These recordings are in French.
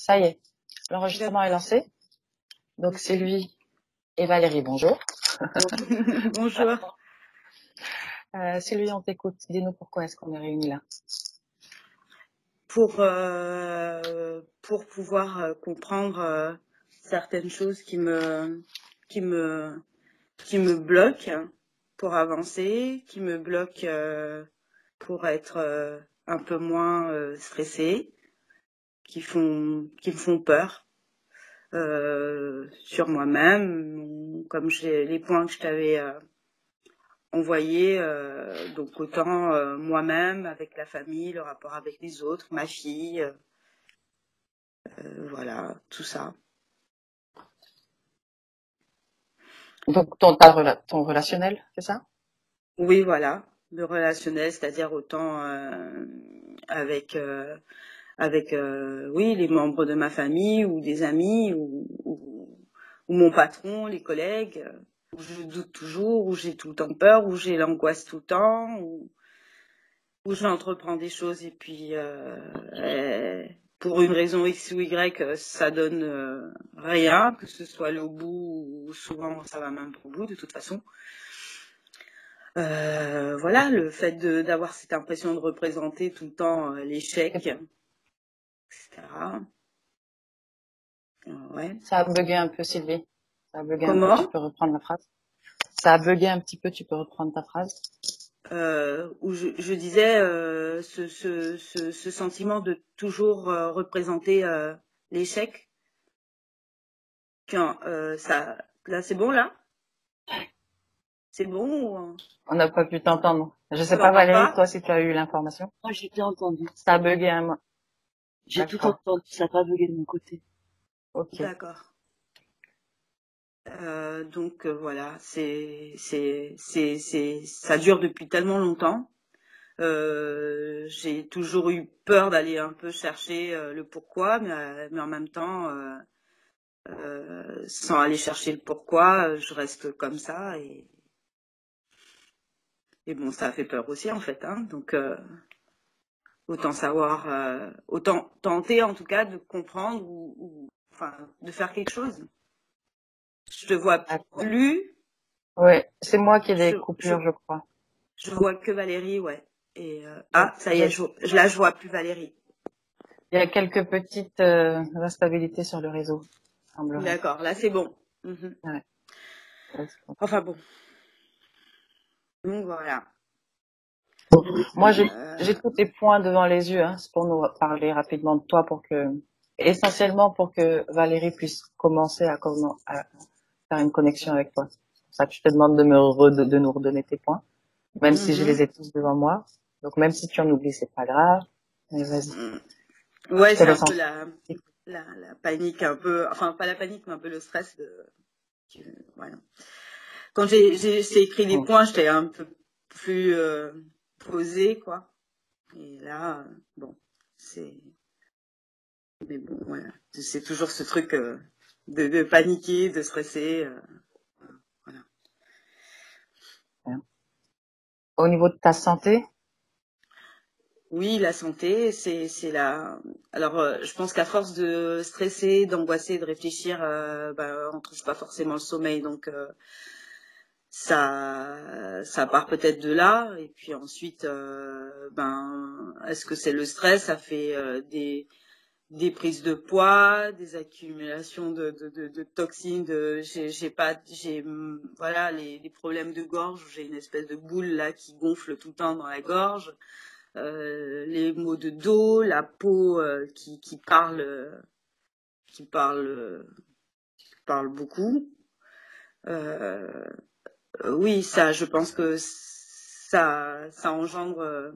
Ça y est, l'enregistrement est lancé. Donc, Sylvie et Valérie, bonjour. Bonjour. Sylvie, on t'écoute. Dis-nous pourquoi est-ce qu'on est réunis là. Pour pouvoir comprendre certaines choses qui me bloquent pour avancer, qui me bloquent pour être un peu moins stressée, qui me font peur sur moi-même, comme j'ai les points que je t'avais envoyés, donc autant moi-même, avec la famille, le rapport avec les autres, ma fille, voilà, tout ça. Donc, ton relationnel, c'est ça? Oui, voilà, le relationnel, c'est-à-dire autant avec oui, les membres de ma famille ou des amis ou mon patron, les collègues, où je doute toujours, où j'ai tout le temps peur, où j'ai l'angoisse tout le temps, où j'entreprends des choses et puis pour une raison X ou Y, ça donne rien, que ce soit le bout ou souvent ça va même au bout de toute façon. Voilà, le fait d'avoir cette impression de représenter tout le temps l'échec, etc. Ouais. Ça a bugué un peu, Sylvie. Ça a bugué un peu, tu Comment? peux reprendre la phrase. Ça a bugué un petit peu, tu peux reprendre ta phrase. Où je disais ce sentiment de toujours représenter l'échec. Quand ça, là c'est bon là? C'est bon ou... On n'a pas pu t'entendre. Je sais Tu pas, m'entends Valérie, pas? toi, si tu as eu l'information. Moi, j'ai bien entendu. Ça a bugué un mois. J'ai tout D'accord. entendu, ça n'a pas bugué de mon côté. Ok. D'accord. Donc voilà, ça dure depuis tellement longtemps. J'ai toujours eu peur d'aller un peu chercher le pourquoi, mais en même temps, sans aller chercher le pourquoi, je reste comme ça et bon, ça fait peur aussi en fait, hein. Donc autant savoir, autant tenter en tout cas de comprendre ou enfin de faire quelque chose. Je te vois plus. Ouais, c'est moi qui ai des Je, je, coupures, je crois. je vois que Valérie, ouais. Et ah, ça y est, là je vois plus Valérie. Il y a quelques petites instabilités sur le réseau, semblerait. D'accord, là c'est bon. Mm-hmm. Ouais. Enfin bon. Donc voilà. Moi, j'ai tous tes points devant les yeux, hein. C'est pour nous parler rapidement de toi, essentiellement pour que Valérie puisse commencer à faire une connexion avec toi. C'est pour ça que je te demande de de nous redonner tes points, même si je les ai tous devant moi. Donc même si tu en oublies, c'est pas grave. Mais vas-y. Ouais, Je te c'est un laisse peu la panique, un peu, enfin pas la panique, mais un peu le stress voilà. Quand j'ai écrit les points, j'étais un peu plus posée, quoi. Et là, bon, mais bon, voilà, c'est toujours ce truc de paniquer, de stresser, voilà. Au niveau de ta santé? Oui, la santé, c'est la. Alors, je pense qu'à force de stresser, d'angoisser, de réfléchir, on trouve pas forcément le sommeil, donc ça part peut-être de là. Et puis ensuite, est-ce que c'est le stress? Ça fait des prises de poids, des accumulations de toxines, voilà les problèmes de gorge. J'ai une espèce de boule là qui gonfle tout le temps dans la gorge. Les maux de dos, la peau qui parle beaucoup. Oui, ça, je pense que ça engendre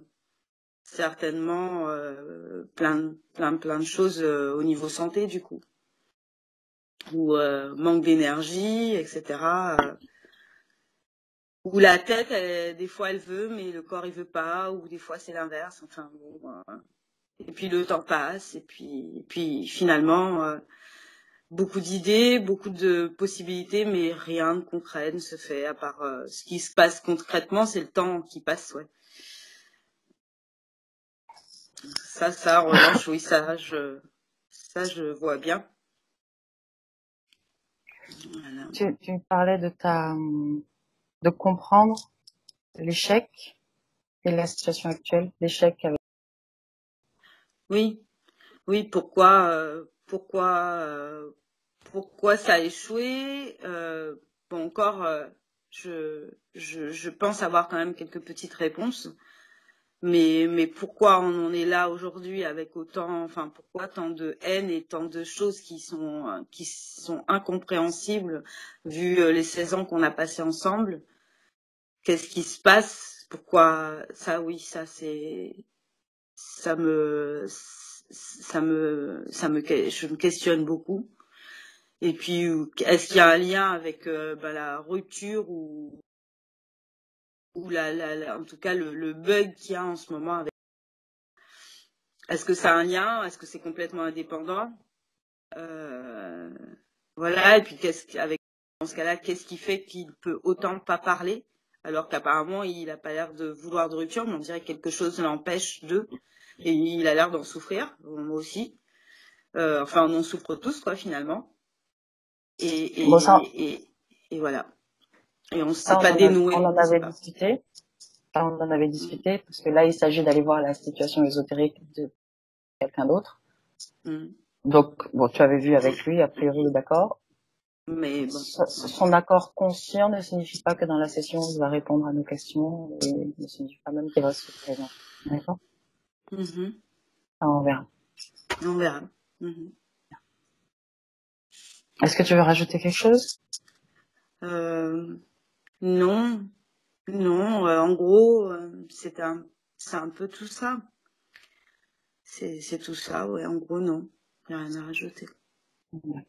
certainement plein de choses au niveau santé du coup, ou manque d'énergie, etc. Ou la tête, des fois elle veut, mais le corps il veut pas, ou des fois c'est l'inverse. Enfin bon. Et puis le temps passe, et puis finalement, beaucoup d'idées, beaucoup de possibilités, mais rien de concret ne se fait, à part ce qui se passe concrètement, c'est le temps qui passe, ouais. Ça, en revanche, oui, Ça, je vois bien. Voilà. Tu parlais de comprendre l'échec et la situation actuelle, l'échec avec... Oui, oui, pourquoi ça a échoué. Bon, encore, je pense avoir quand même quelques petites réponses. Mais pourquoi on en est là aujourd'hui avec autant, enfin, pourquoi tant de haine et tant de choses qui sont incompréhensibles vu les 16 ans qu'on a passés ensemble? Qu'est-ce qui se passe? Pourquoi ça? Oui, ça c'est, je me questionne beaucoup. Et puis, est-ce qu'il y a un lien avec la rupture ou en tout cas le bug qu'il y a en ce moment avec... Est-ce que ça a un lien? Est-ce que c'est complètement indépendant? Voilà. Et puis, dans ce cas-là, qu'est-ce qui fait qu'il peut autant pas parler alors qu'apparemment il n'a pas l'air de vouloir de rupture, mais on dirait que quelque chose l'empêche de, et il a l'air d'en souffrir, moi aussi. Enfin, on en souffre tous, quoi, finalement. Bon, ça, Et voilà. Et on ne s'est ça, pas dénoué. on en avait discuté. Ça, on en avait discuté, parce que là, il s'agit d'aller voir la situation ésotérique de quelqu'un d'autre. Donc, bon, tu avais vu avec lui, a priori, d'accord. Mais bon. Son accord conscient ne signifie pas que dans la session, il va répondre à nos questions, et ne signifie pas même qu'il va se présenter. D'accord? Ça, on verra. On verra. Est-ce que tu veux rajouter quelque chose? Non. Non, en gros, c'est un peu tout ça. C'est tout ça, ouais, en gros, non. Il n'y a rien à rajouter.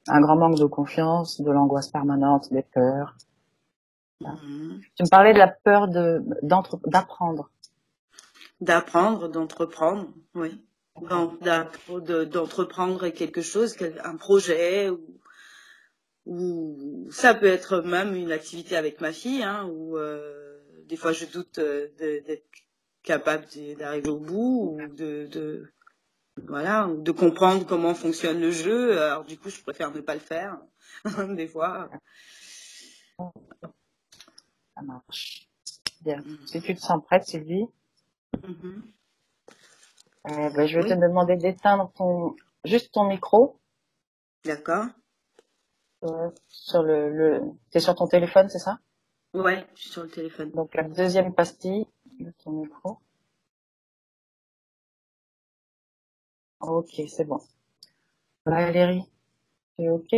Un grand manque de confiance, de l'angoisse permanente, des peurs. Tu me parlais de la peur d'apprendre. D'apprendre, d'entreprendre, oui. D'entreprendre quelque chose, un projet, ou ça peut être même une activité avec ma fille, hein, où des fois je doute d'être capable d'arriver au bout, ou voilà, ou de comprendre comment fonctionne le jeu. Alors du coup, je préfère ne pas le faire, des fois. Ça marche. Bien. Si tu te sens prête, Sylvie, je vais te demander d'éteindre juste ton micro. D'accord. T'es sur ton téléphone, c'est ça? Ouais, je suis sur le téléphone. Donc la deuxième pastille de ton micro. Ok, c'est bon. Valérie, tu es ok?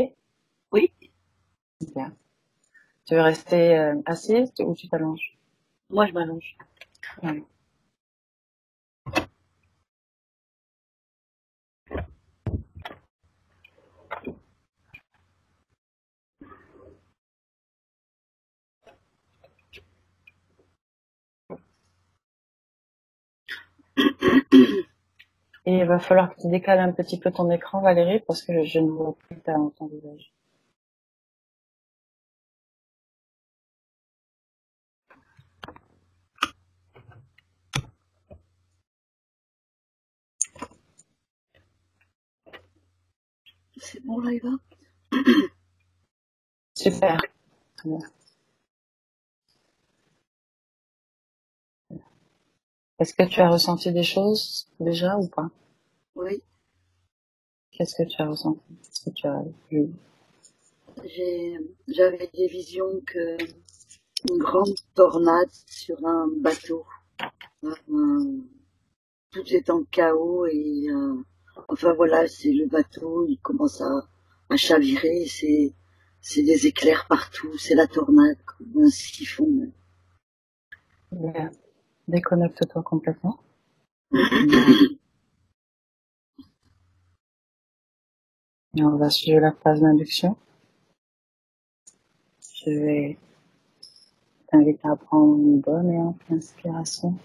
Oui. Bien. Tu veux rester assise ou tu t'allonges? Moi, je m'allonge. Ouais. Et il va falloir que tu décales un petit peu ton écran, Valérie, parce que je ne vois plus ton visage. C'est bon, là, Eva? Super. Très bien. Est-ce que tu as ressenti des choses déjà ou pas? Oui. Qu'est-ce que tu as ressenti? Qu'est-ce que tu as vu? J'avais des visions que une grande tornade sur un bateau. Tout est en chaos et enfin voilà, c'est le bateau, il commence à chavirer, c'est des éclairs partout, c'est la tornade, comme un siphon. Bien. Déconnecte-toi complètement. Et on va suivre la phase d'induction. Je vais t'inviter à prendre une bonne et ample inspiration.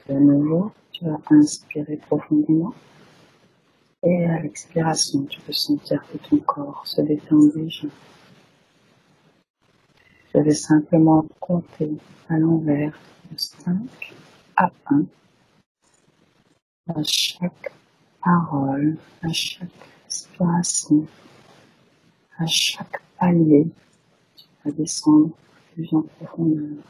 De nouveau, tu vas inspirer profondément. Et à l'expiration, tu peux sentir que ton corps se détend déjà. Je vais simplement compter à l'envers de 5 à 1. À chaque parole, à chaque respiration, à chaque palier, tu vas descendre plus en profondeur.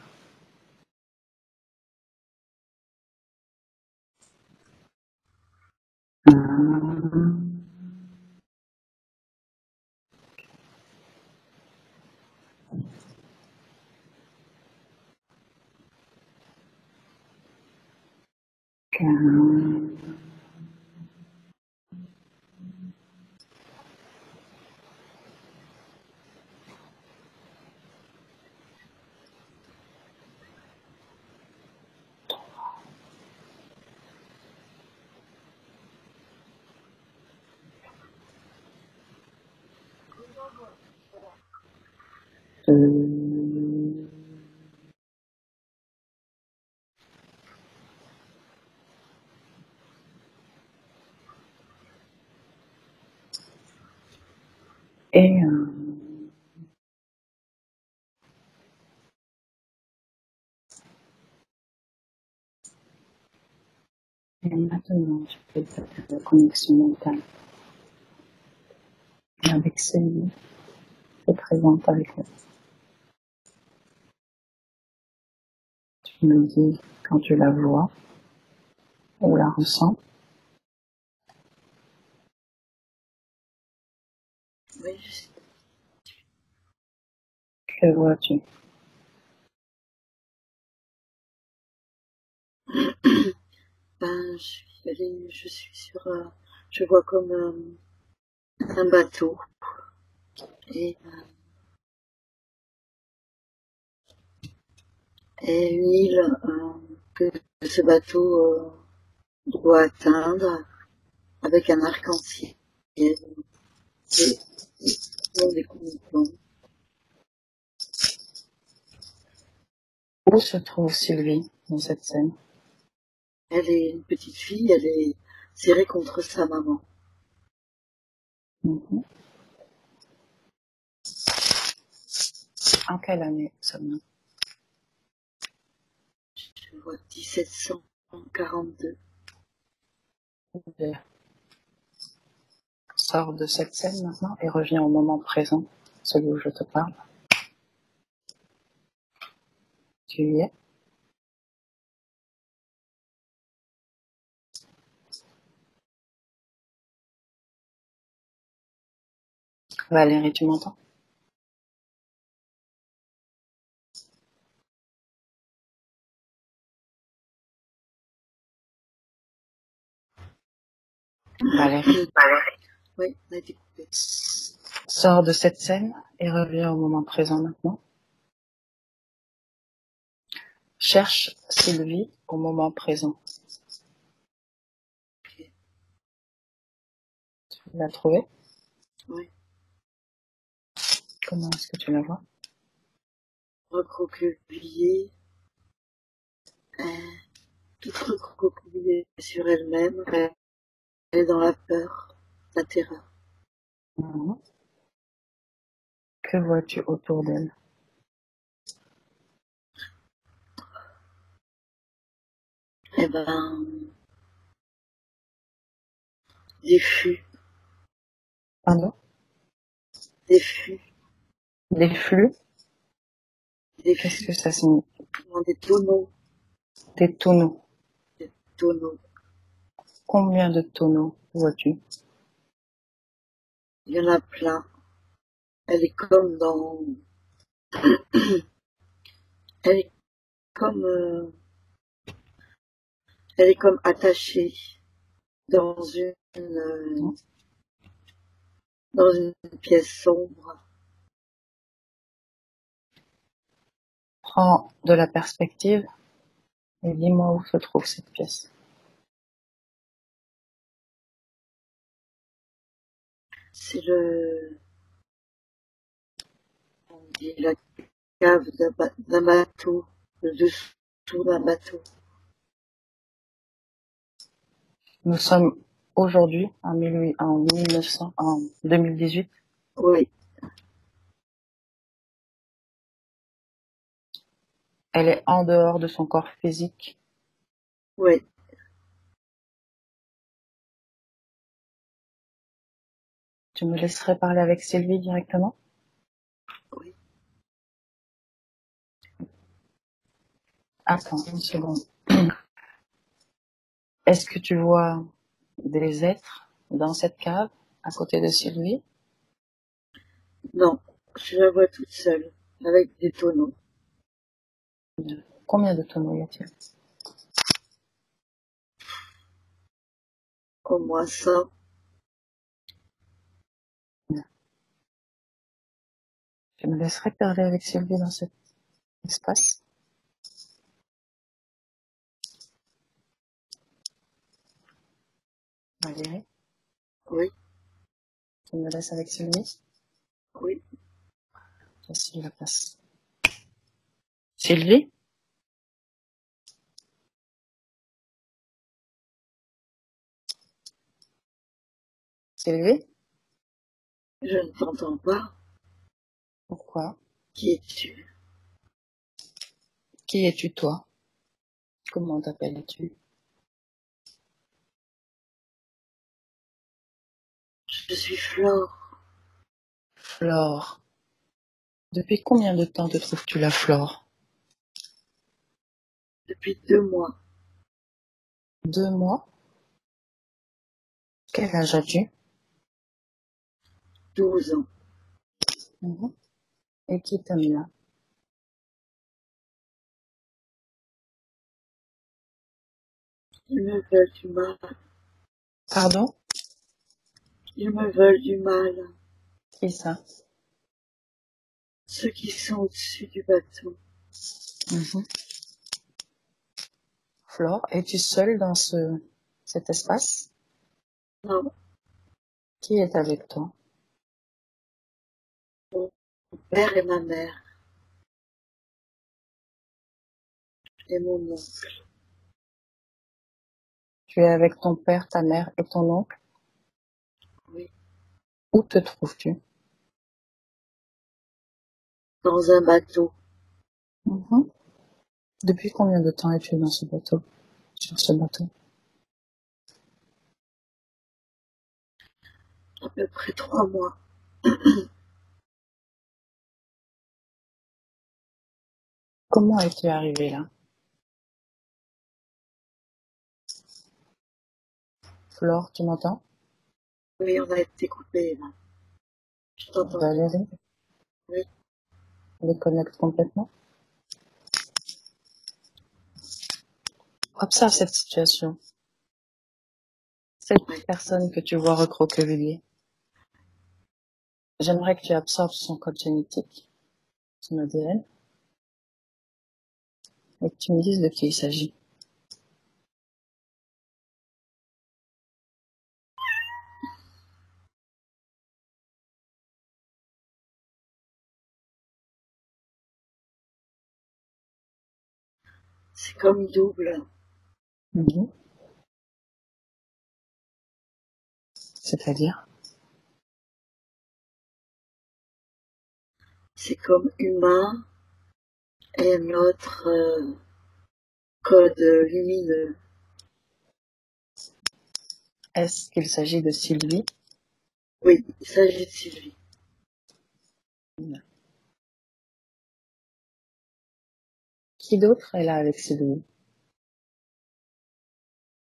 Et maintenant, tu peux faire la connexion mentale avec celle qui est présente avec nous. Tu me dis quand tu la vois ou la ressens. Oui, Que vois-tu? ben, je suis sur, je vois comme un bateau et, et une île que ce bateau doit atteindre avec un arc-en-ciel et des conditions. Où se trouve Sylvie dans cette scène? Elle est une petite fille, elle est serrée contre sa maman. Mhm. En quelle année sommes-nous? Je vois 1742. Sors de cette scène maintenant et reviens au moment présent, celui où je te parle. Tu y es? Valérie, tu m'entends? Valérie, Oui, on a été coupé. sors de cette scène et reviens au moment présent maintenant. Cherche Sylvie au moment présent. Okay. Tu l'as trouvée? Oui. Comment est-ce que tu la vois? Recroquevillée, toute recroquevillée sur elle-même. Elle est dans la peur, la terreur. Mhm. Que vois-tu autour d'elle? Eh ben, des fûts, Pardon? des fûts, Des flux? des Qu'est-ce fûts, que ça signifie? des tonneaux, Des tonneaux. des tonneaux. Combien de tonneaux vois-tu? Il y en a plein. Elle est comme dans, elle est comme, elle est comme attachée dans dans une pièce sombre. Prends de la perspective et dis-moi où se trouve cette pièce. C'est la cave d'un bateau, le dessous d'un bateau. Nous sommes aujourd'hui en 2018. Oui, Elle est en dehors de son corps physique. oui. Tu me laisserais parler avec Sylvie directement? Oui. Attends une seconde. Est-ce que tu vois des êtres dans cette cave à côté de Sylvie? Non, je la vois toute seule, avec des tonneaux. Combien de tonneaux y a-t-il? Au moins ça. Tu me laisserais parler avec Sylvie dans cet espace? Valérie, Oui, tu me laisses avec Sylvie? oui, Voici la place. Sylvie? Sylvie? je ne t'entends pas. Pourquoi? Qui es-tu? Qui es-tu, toi? Comment t'appelles-tu? Je suis Flore. Flore. Depuis combien de temps te trouves-tu la Flore? Depuis 2 mois, 2 mois? Quel âge as-tu? 12 ans. Mhm. Et qui t'a mis là? Ils me veulent du mal. Pardon? Ils me veulent du mal. Qui ça? Ceux qui sont au-dessus du bateau. Mhm. Flore, es-tu seule dans cet espace? Non, Qui est avec toi? mon père et ma mère et mon oncle. Tu es avec ton père, ta mère et ton oncle? Oui, Où te trouves-tu? dans un bateau. Mhm. Depuis combien de temps es-tu dans ce bateau? Sur ce bateau? À peu près 3 mois. Comment es-tu arrivé là? Flore, tu m'entends? Oui, on a été coupés là. Je t'entends. Valérie, Oui, les connecte complètement. Observe cette situation. Cette oui. personne que tu vois recroquevillée. J'aimerais que tu absorbes son code génétique, son ADN, et que tu me dises de qui il s'agit. C'est comme double. Mhm. C'est-à-dire? C'est comme humain et un autre code lumineux. Est-ce qu'il s'agit de Sylvie? Oui, il s'agit de Sylvie. Qui d'autre est là avec Sylvie?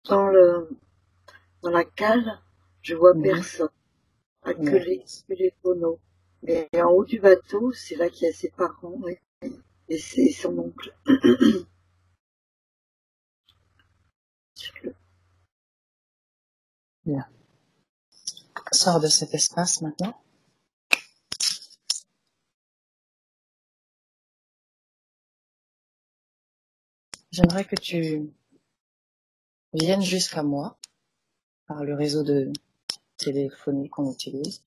Dans le, dans la cale, je vois Mhm. personne. Pas Yeah. que les tonneaux. Mais en haut du bateau, c'est là qu'il y a ses parents et c'est son oncle. Yeah. Sors de cet espace maintenant. J'aimerais que tu viennes jusqu'à moi par le réseau de téléphonie qu'on utilise.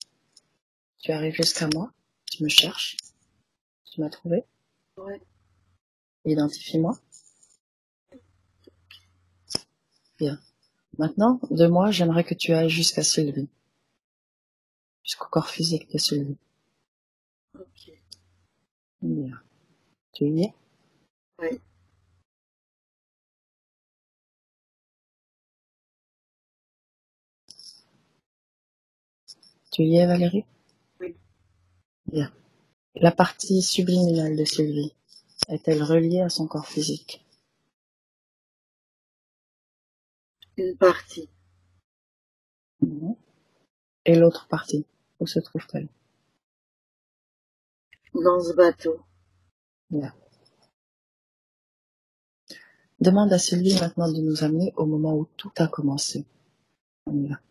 Tu arrives jusqu'à moi, tu me cherches, tu m'as trouvé, Ouais. identifie-moi. Bien. Maintenant, de moi, j'aimerais que tu ailles jusqu'à Sylvie, jusqu'au corps physique de Sylvie. Ok. Bien. Tu y es? Ouais. Tu y es, Valérie? Oui. Bien. La partie subliminale de Sylvie est-elle reliée à son corps physique? Une partie. Et l'autre partie, où se trouve-t-elle? Dans ce bateau. Bien. Demande à Sylvie maintenant de nous amener au moment où tout a commencé. On y va.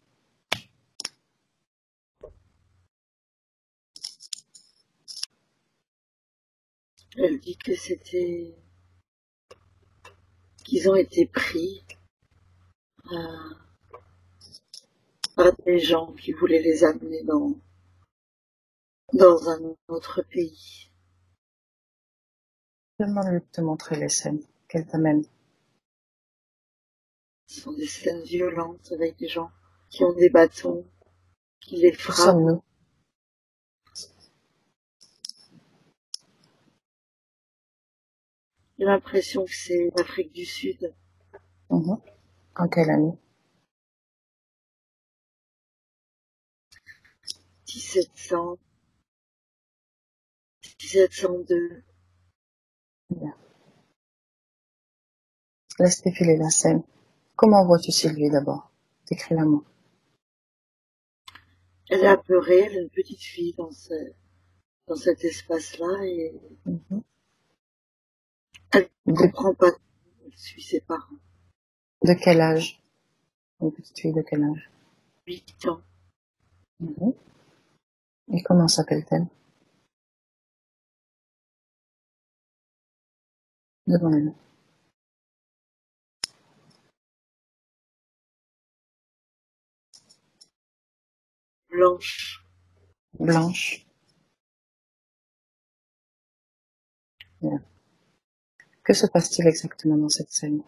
Elle dit que qu'ils ont été pris par des gens qui voulaient les amener dans un autre pays. Demande-lui de te montrer les scènes qu'elle t'amène. Ce sont des scènes violentes avec des gens qui ont des bâtons, qui les Où frappent. sommes-nous? J'ai l'impression que c'est l'Afrique du Sud. En quelle année? 1702. Bien. Laisse défiler la scène. Comment vois-tu Sylvie d'abord? Décris-la moi. Elle est apeurée, elle a une petite fille dans cet espace-là et elle ne comprend pas. Elle suit ses parents. De quel âge? Une petite fille de quel âge? 8 ans. Et comment s'appelle-t-elle? Demande-le. Blanche. Blanche. Bien. Que se passe-t-il exactement dans cette scène?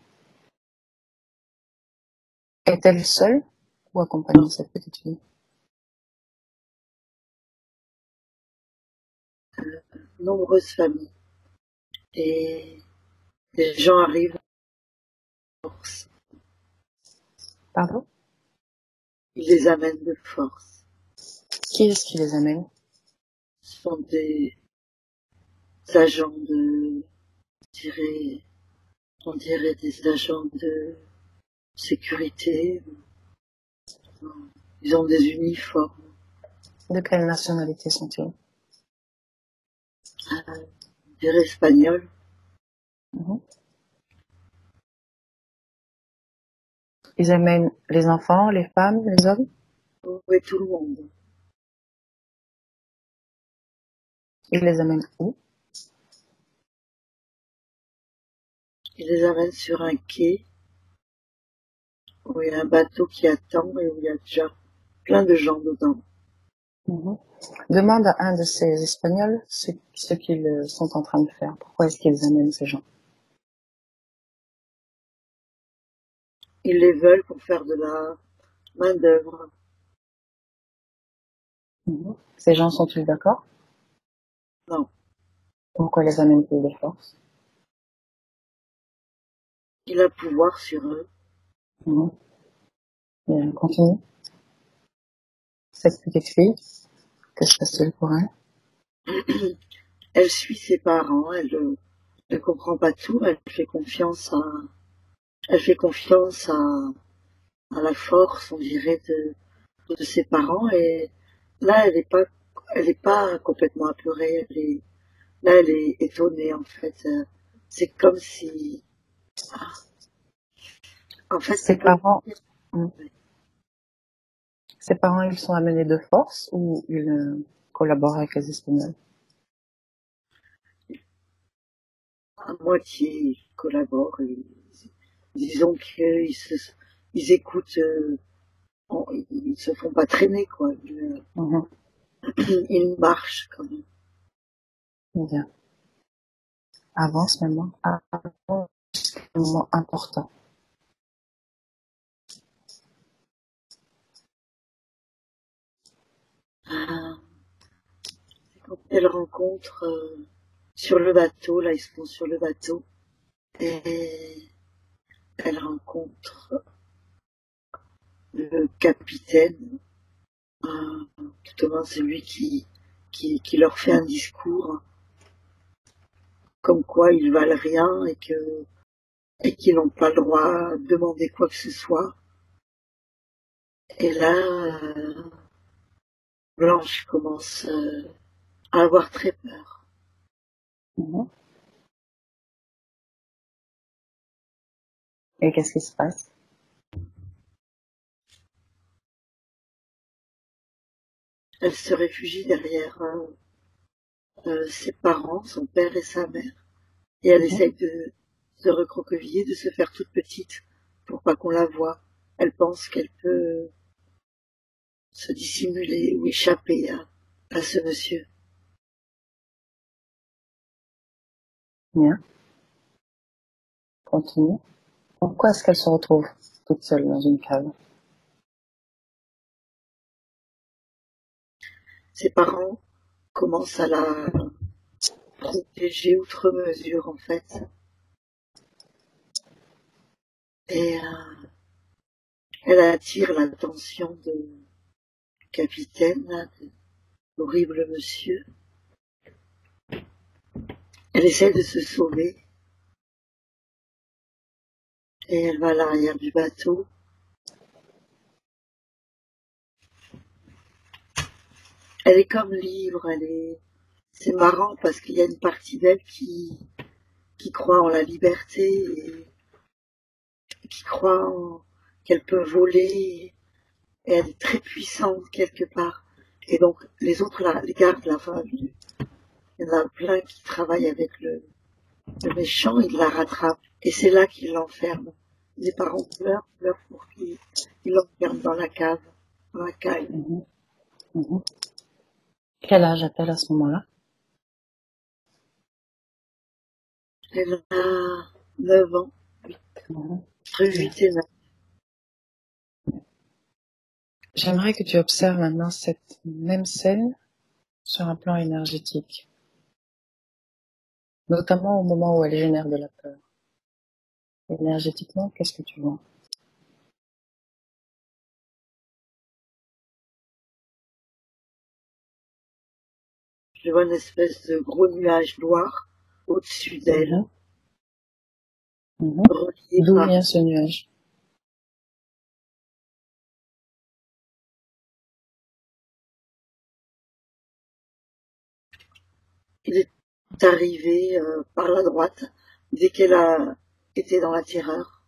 Est-elle seule ou accompagnée cette petite fille? Nombreuses familles. Et les gens arrivent de force. Pardon? Ils les amènent de force. Qui est-ce qui les amène? Ce sont des agents on dirait des agents de sécurité. Ils ont des uniformes. De quelle nationalité sont-ils? On dirait espagnols. Ils amènent les enfants, les femmes, les hommes? Oui, tout le monde. Ils les amènent où? Ils les amènent sur un quai où il y a un bateau qui attend et où il y a déjà plein de gens dedans. Demande à un de ces Espagnols ce qu'ils sont en train de faire. Pourquoi est-ce qu'ils amènent ces gens? Ils les veulent pour faire de la main-d'œuvre. Ces gens sont-ils d'accord? Non. Pourquoi les amènent-ils de force? Il a pouvoir sur eux. Bien, continue. Cette petite fille, que se passe-t-il pour elle? Elle suit ses parents, elle ne comprend pas tout, elle fait confiance à la force, on dirait, de ses parents, et là, elle est pas complètement apeurée, elle est étonnée, en fait. C'est comme si, en fait, Ses parents, ils sont amenés de force ou ils collaborent avec les Espagnols? à moitié, ils collaborent, et disons ils écoutent, ils se font pas traîner, quoi. Ils marchent, quand même. Bien. Avance maintenant. Avant jusqu'à un moment important. C'est quand elle rencontre sur le bateau, là ils sont sur le bateau, et elle rencontre le capitaine, tout au moins c'est lui qui leur fait un discours comme quoi ils valent rien et qu'ils n'ont pas le droit de demander quoi que ce soit. Et là, Blanche commence à avoir très peur. Mhm. Et qu'est-ce qui se passe? Elle se réfugie derrière ses parents, son père et sa mère, et elle essaye de se recroqueviller, de se faire toute petite pour pas qu'on la voie. Elle pense qu'elle peut se dissimuler ou échapper à ce monsieur. Bien. Continue. Pourquoi est-ce qu'elle se retrouve toute seule dans une cave? Ses parents commencent à la protéger outre mesure, en fait. Et elle attire l'attention du capitaine, là, de l'horrible monsieur. Elle essaie de se sauver. Et elle va à l'arrière du bateau. Elle est comme libre, c'est marrant parce qu'il y a une partie d'elle qui croit en la liberté et qui croit qu'elle peut voler et elle est très puissante quelque part. Et donc, les autres les gardent la femme. Il y en a plein qui travaillent avec le méchant, ils la rattrapent. Et c'est là qu'ils l'enferment. Les parents pleurent pour qu'ils l'enferment dans la cave, dans la caille. Mhm. Mhm. Quel âge a-t-elle à ce moment-là? Elle a 9 ans, Mhm. entre 8 et 9. J'aimerais que tu observes maintenant cette même scène sur un plan énergétique, notamment au moment où elle génère de la peur. Énergétiquement, qu'est-ce que tu vois? Je vois une espèce de gros nuage noir au-dessus d'elle, Mhm. relié D'où par... vient ce nuage? Il est arrivé par la droite dès qu'elle a été dans la terreur.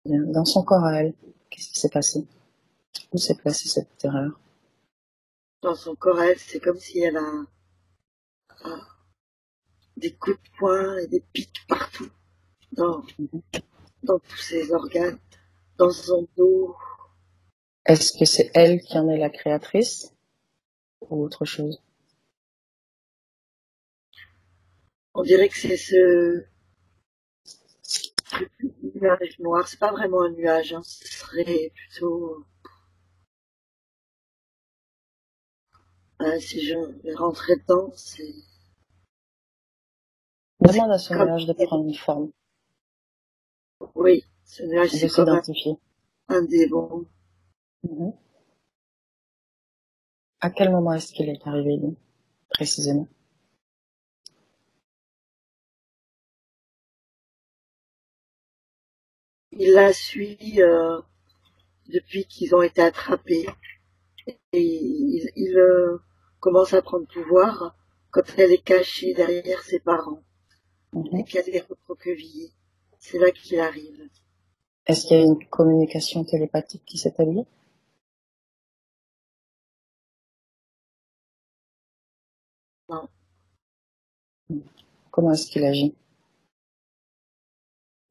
Bien. Dans son corps à elle, qu'est-ce qui s'est passé? Où s'est placée cette terreur? Dans son corps, elle, c'est comme si elle a des coups de poing et des pics partout, dans, Mhm. dans tous ses organes, dans son dos. Est-ce que c'est elle qui en est la créatrice ou autre chose? On dirait que c'est ce nuage noir. C'est pas vraiment un nuage, hein. Ce serait plutôt... si je rentrais dedans, c'est Demande à ce comme... nuage de prendre une forme, Oui, ce nuage, de c'est comme s'identifier. un démon. Mhm. À quel moment est-ce qu'il est arrivé, lui, précisément? Il la suit depuis qu'ils ont été attrapés. Et il commence à prendre pouvoir quand elle est cachée derrière ses parents et Mhm. qu'elle est recroquevillée. C'est là qu'il arrive. Est-ce qu'il y a une communication télépathique qui s'est établie? Non. Comment est-ce qu'il agit?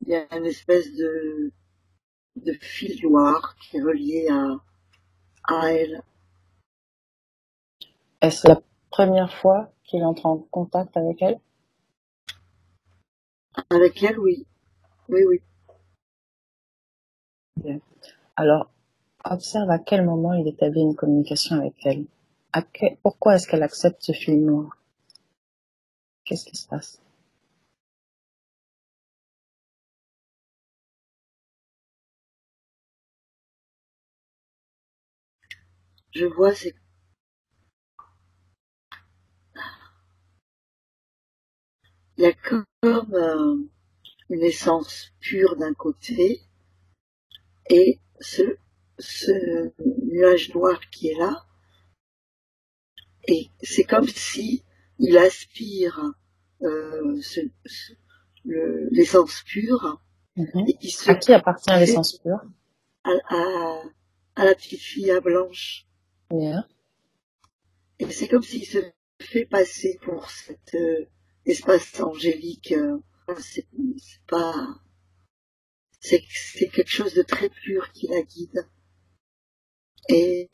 Il y a une espèce de fil noir qui est relié à elle. Est-ce la première fois qu'il entre en contact avec elle? Avec elle, oui. Oui, oui. Bien. Alors, observe à quel moment il établit une communication avec elle. Pourquoi est-ce qu'elle accepte ce fil noir? Qu'est-ce qui se passe? je vois, c'est il y a comme une essence pure d'un côté et ce nuage noir qui est là, et c'est comme si il aspire l'essence pure Mhm. et il se À qui appartient fait l'essence pure? à la petite fille à blanche. Bien. Et c'est comme s'il se fait passer pour cet espace angélique. C'est pas, c'est quelque chose de très pur qui la guide. Et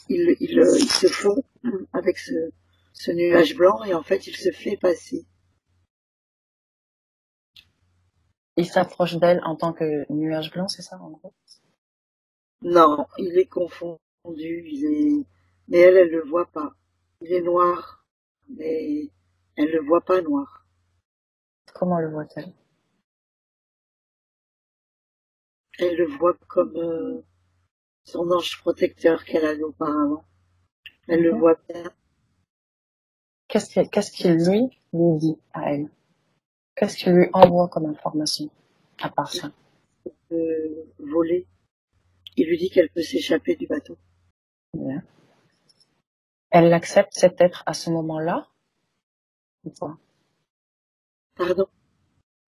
il se fond avec ce nuage blanc et en fait il se fait passer. Il s'approche d'elle en tant que nuage blanc, c'est ça, en gros? Non, il est confondu, mais elle le voit pas. Il est noir, mais elle le voit pas noir. Comment le voit-elle? Elle le voit comme son ange protecteur qu'elle avait auparavant. Elle le Mhm. voit bien. Qu'est-ce qu'il lui dit à elle? Qu'est-ce qu'il lui envoie comme information, à part ça? Voler. Il lui dit qu'elle peut s'échapper du bateau. Bien. Elle accepte cet être à ce moment-là, ou pas? Pardon.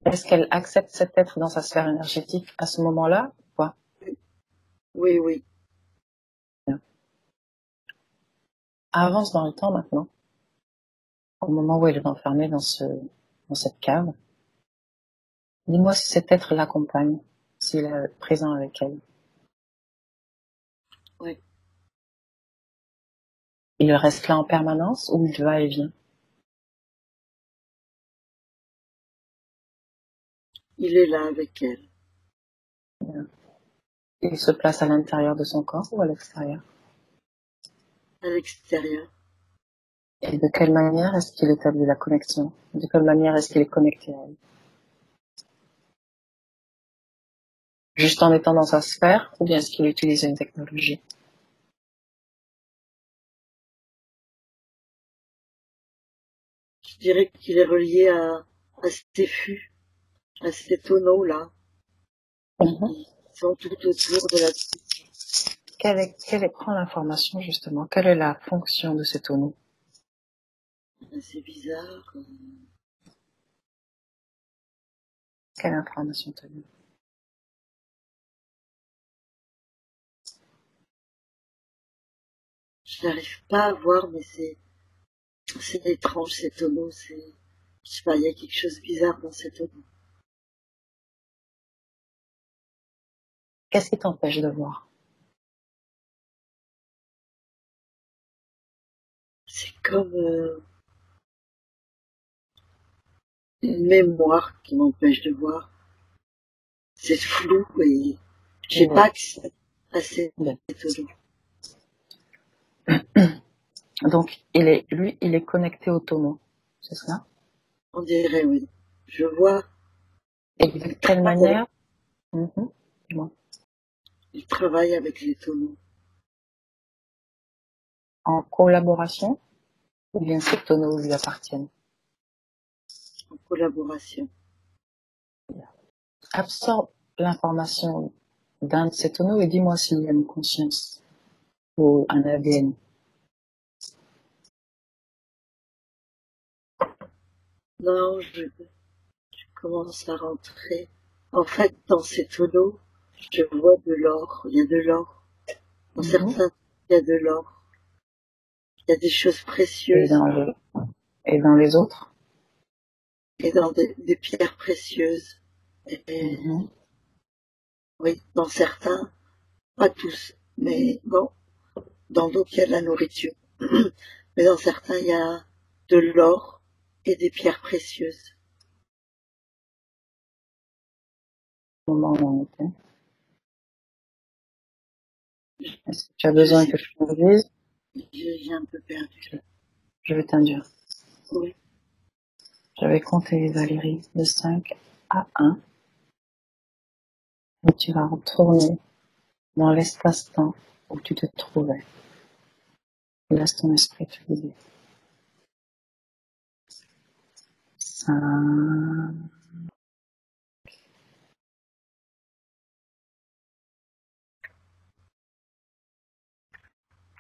Est-ce qu'elle accepte cet être dans sa sphère énergétique à ce moment-là, ou pas? Oui, oui. Bien. Avance dans le temps maintenant, au moment où elle est enfermée dans cette cave. Dis-moi si cet être l'accompagne, s'il est présent avec elle. Oui. Il reste là en permanence ou il va et vient? Il est là avec elle. Bien. Il se place à l'intérieur de son corps ou à l'extérieur? À l'extérieur. Et de quelle manière est-ce qu'il établit la connexion? De quelle manière est-ce qu'il est connecté à elle? Juste en étant dans sa sphère ou bien est-ce qu'il utilise une technologie? Je dirais qu'il est relié à ces fûts, à ces tonneaux-là, qui sont tout autour de la... Prends l'information justement. Quelle est la fonction de ce tonneau? C'est bizarre. Quelle information t'as vu? Je n'arrive pas à voir, mais c'est étrange ces tonneaux. Je sais pas, il y a quelque chose de bizarre dans ces tonneaux. Qu'est-ce qui t'empêche de voir? C'est comme une mémoire qui m'empêche de voir. C'est flou et j'ai pas accès à ces tonneaux. Donc, il est connecté au tonneau. C'est ça? On dirait, oui. Je vois. Et de quelle manière? Dis-moi. Il travaille avec les tonneaux. En collaboration? Ou bien ces tonneaux lui appartiennent? En collaboration. Absorbe l'information d'un de ces tonneaux et dis-moi s'il y a une conscience ou un ADN. Non, je commence à rentrer. En fait, dans ces tonneaux, je vois de l'or. Il y a de l'or. Dans certains, il y a de l'or. Il y a des choses précieuses. Et dans les autres? Et dans des pierres précieuses. Et, oui, dans certains, pas tous. Mais bon, dans d'autres, il y a de la nourriture. Mais dans certains, il y a de l'or et des pierres précieuses. Moment où on était. Est-ce que tu as besoin que je te dise? J'ai un peu perdu. Je vais t'induire. Oui. Je vais compter, Valérie, de 5 à 1. Et tu vas retourner dans l'espace-temps où tu te trouvais. Laisse ton esprit te guider. 5,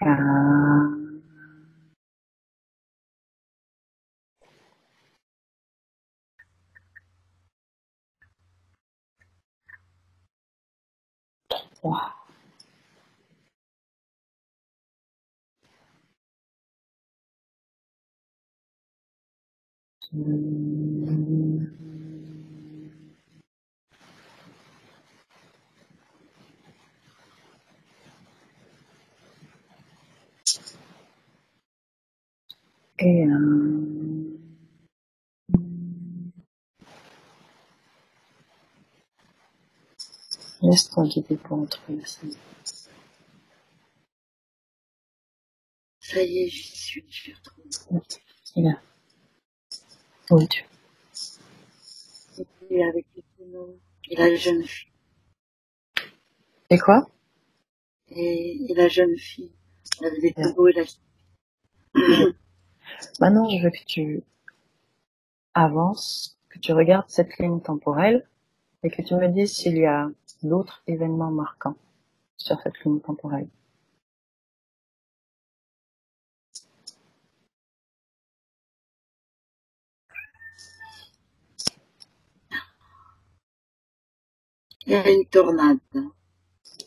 4, 3, 2, et 1. Laisse-toi guider pour entrer la scène. Ça y est, j'y suis, je l'ai retrouvé. Il est là. Où es-tu? Et avec les tonneaux, et la jeune fille. Et quoi? Et la jeune fille, avec les Bien. tonneaux et la... Maintenant, je veux que tu avances, que tu regardes cette ligne temporelle et que tu me dises s'il y a d'autres événements marquants sur cette ligne temporelle. Il y a une tornade.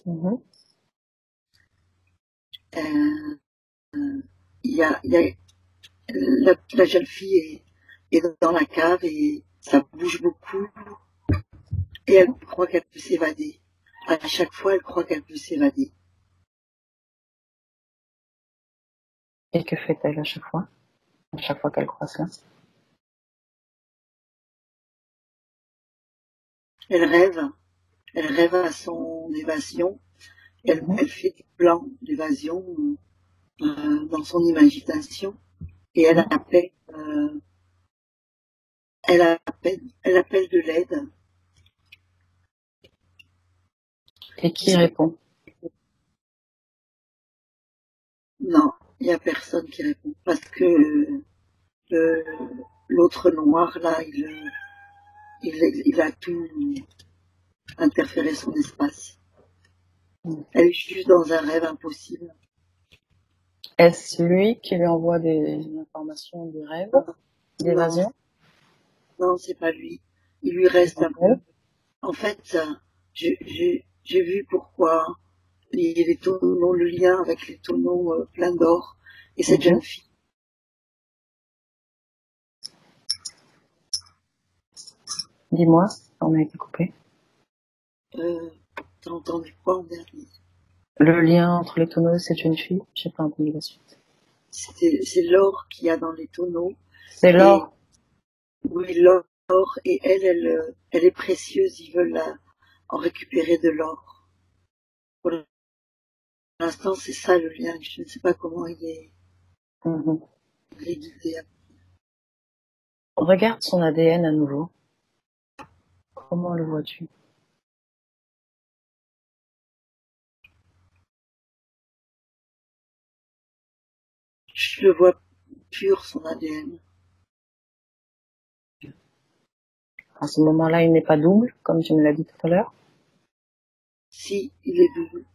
Mhm. Il y a la jeune fille est dans la cave et ça bouge beaucoup et elle croit qu'elle peut s'évader. À chaque fois, elle croit qu'elle peut s'évader. Et que fait-elle à chaque fois? À chaque fois qu'elle croit cela? Elle rêve à son évasion. Elle fait des plans d'évasion dans son imagination et Mhm. elle appelle de l'aide. Et qui répond? Non, il n'y a personne qui répond parce que euh, l'autre noir là, il a tout interféré son espace. Mhm. Elle est juste dans un rêve impossible. Est-ce lui qui lui envoie des informations du rêve, Non, d'évasion? non, c'est pas lui. Il lui reste un peu. Elle? En fait, j'ai vu pourquoi les tonneaux, le lien avec les tonneaux pleins d'or et cette Mhm. jeune fille. Dis-moi, on a été coupé. T'as entendu quoi en dernier? Le lien entre les tonneaux et cette jeune fille, j'ai pas entendu la suite. C'est l'or qu'il y a dans les tonneaux. C'est Et l'or. oui, l'or, et elle est précieuse, ils veulent en récupérer de l'or. Pour l'instant, c'est ça le lien. Je ne sais pas comment Mhm. il est guidé. Regarde son ADN à nouveau. Comment le vois-tu? Je le vois pur, son ADN. À ce moment-là, il n'est pas double, comme tu me l'as dit tout à l'heure. Si, il est double.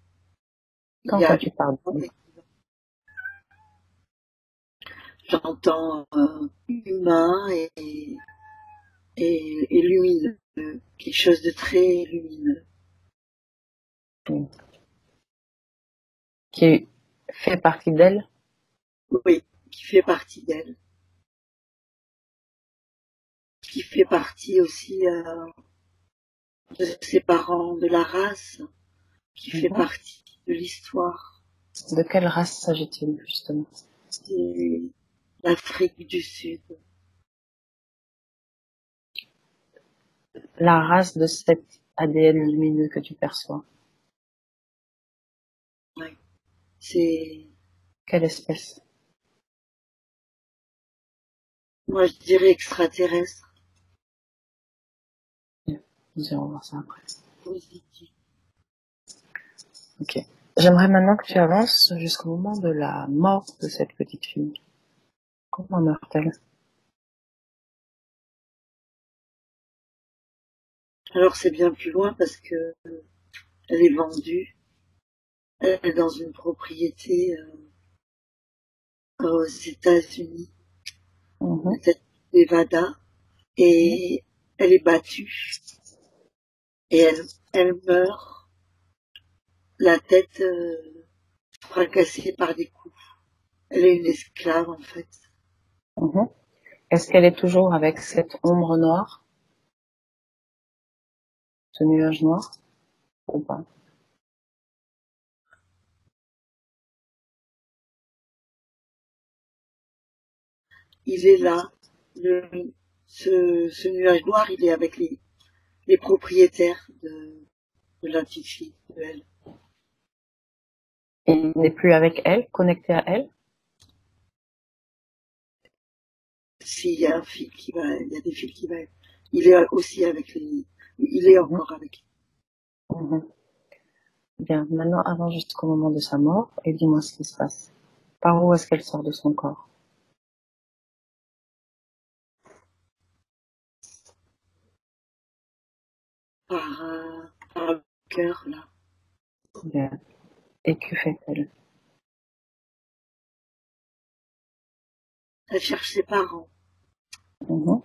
Il y Quand a tu parles double. j'entends humain et lumineux. Quelque chose de très lumineux. Qui fait partie d'elle. Oui, qui fait partie d'elle. Qui fait partie aussi de ses parents, de la race, qui fait Mhm. partie de l'histoire. De quelle race s'agit-il, justement? C'est l'Afrique du Sud. La race de cet ADN lumineux que tu perçois. Ouais. C'est, Quelle espèce? moi je dirais extraterrestre, Bien. Nous irons voir ça après. positif. Ok. J'aimerais maintenant que tu avances jusqu'au moment de la mort de cette petite fille. Comment meurt-elle? Alors c'est bien plus loin parce que elle est vendue. Elle est dans une propriété aux États-Unis, Mhm. peut-être Nevada, et elle est battue et elle meurt la tête fracassée par des coups. Elle est une esclave en fait. Mhm. Est-ce qu'elle est toujours avec cette ombre noire, ce nuage noir, ou pas? Il est là, ce nuage noir, il est avec les propriétaires de la petite fille, de elle. Et il n'est plus avec elle, connecté à elle? S'il y a un fil qui va, il y a des fils qui va, il est aussi avec il est Mhm. encore avec. Mhm. Bien, maintenant avance jusqu'au moment de sa mort et dis-moi ce qui se passe. Par où est-ce qu'elle sort de son corps? Par le cœur, là. Bien. Et que fait-elle? Elle cherche ses parents. Mhm.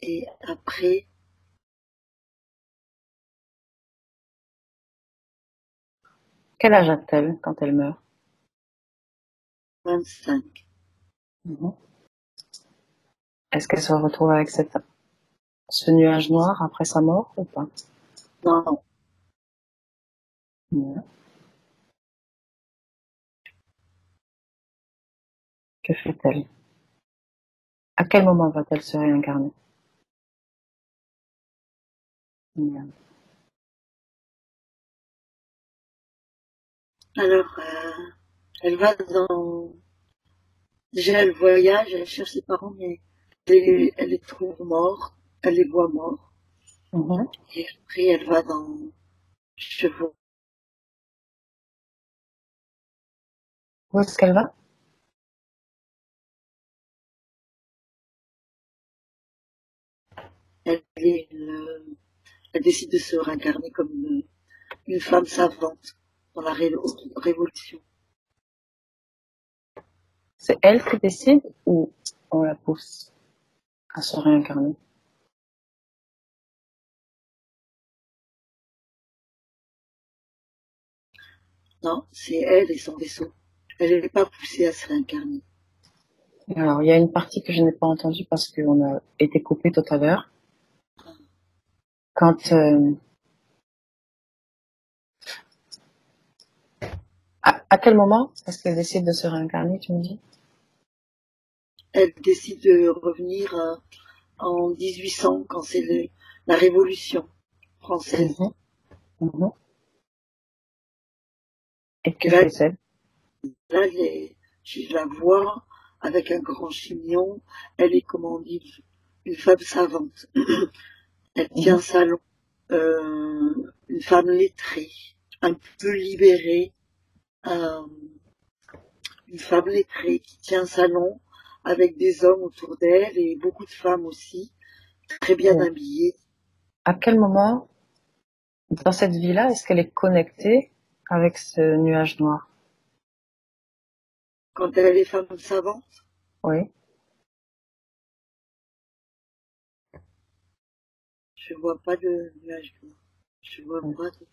Et après, Quel âge a-t-elle quand elle meurt? 25. Mhm. Est-ce qu'elle se retrouve avec ce nuage noir après sa mort ou pas? Non, non. Bien. Que fait-elle? À quel moment va-t-elle se réincarner? Bien. Alors, elle va dans, déjà, elle voyage, elle cherche ses parents, mais elle les trouve morts, elle les voit morts. Mhm. Et après, elle va dans, je vois, Où est-ce qu'elle va? elle, elle décide de se réincarner comme une femme savante dans la révolution. C'est elle qui décide ou on la pousse à se réincarner? Non, c'est elle et son vaisseau. Elle n'est pas poussée à se réincarner. Alors, il y a une partie que je n'ai pas entendue parce qu'on a été coupé tout à l'heure. Quand, à quel moment est-ce qu'elle décide de se réincarner, tu me dis? Elle décide de revenir en 1800 quand c'est la Révolution française. Mhm. Mhm. Et Et que fait-elle? là, je la vois avec un grand chignon. Elle est, comment on dit, une femme savante. Elle tient Mhm. salon. Une femme lettrée, un peu libérée. Euh, une femme lettrée qui tient salon avec des hommes autour d'elle et beaucoup de femmes aussi, très bien Bien. habillées. À quel moment, dans cette vie-là, est-ce qu'elle est connectée avec ce nuage noir? Quand elle est femme savante, Oui. je vois pas de nuage noir. Je vois pas de...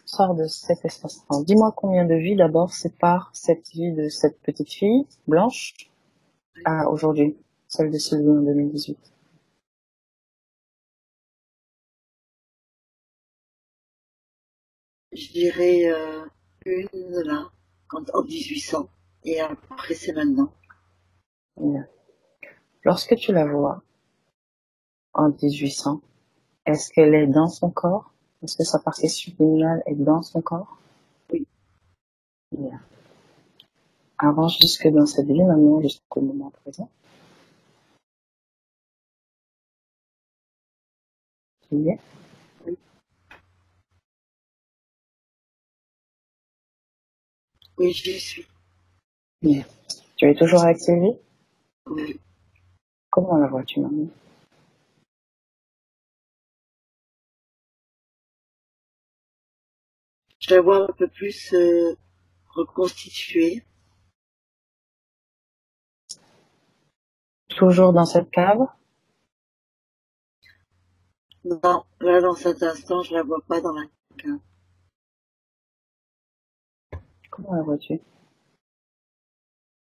Sors de cet espace-temps. Dis-moi combien de vies d'abord sépare cette vie de cette petite fille blanche à aujourd'hui, celle de Sylvie en 2018. Je dirais une là, en 1800. Et après, c'est maintenant. Bien. Lorsque tu la vois en 1800, est-ce qu'elle est dans son corps? Est-ce que sa partie subliminale est dans son corps? Oui. Bien. Avance jusque dans cette vie maintenant, jusqu'au moment présent. Sylvie? Oui, j'y suis. Bien. Tu es toujours avec Sylvie? Oui. Comment la vois-tu maintenant? Je la vois un peu plus reconstituée. Toujours dans cette cave? Non, là, dans cet instant, je la vois pas dans la cave. Comment la vois-tu?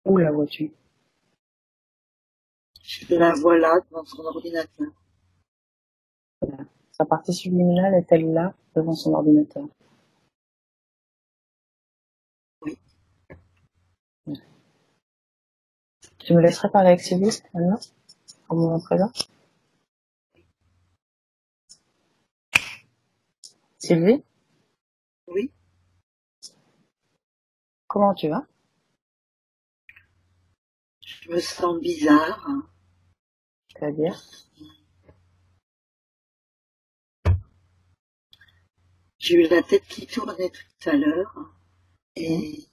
Où la vois-tu? Je la vois là, devant son ordinateur. Voilà. Sa partie subliminale est-elle là, devant son ordinateur? Oui. Voilà. Tu me laisserais parler avec Sylvie maintenant, au moment présent? Sylvie, Oui. comment tu vas? Je me sens bizarre. C'est-à-dire? J'ai eu la tête qui tournait tout à l'heure. Et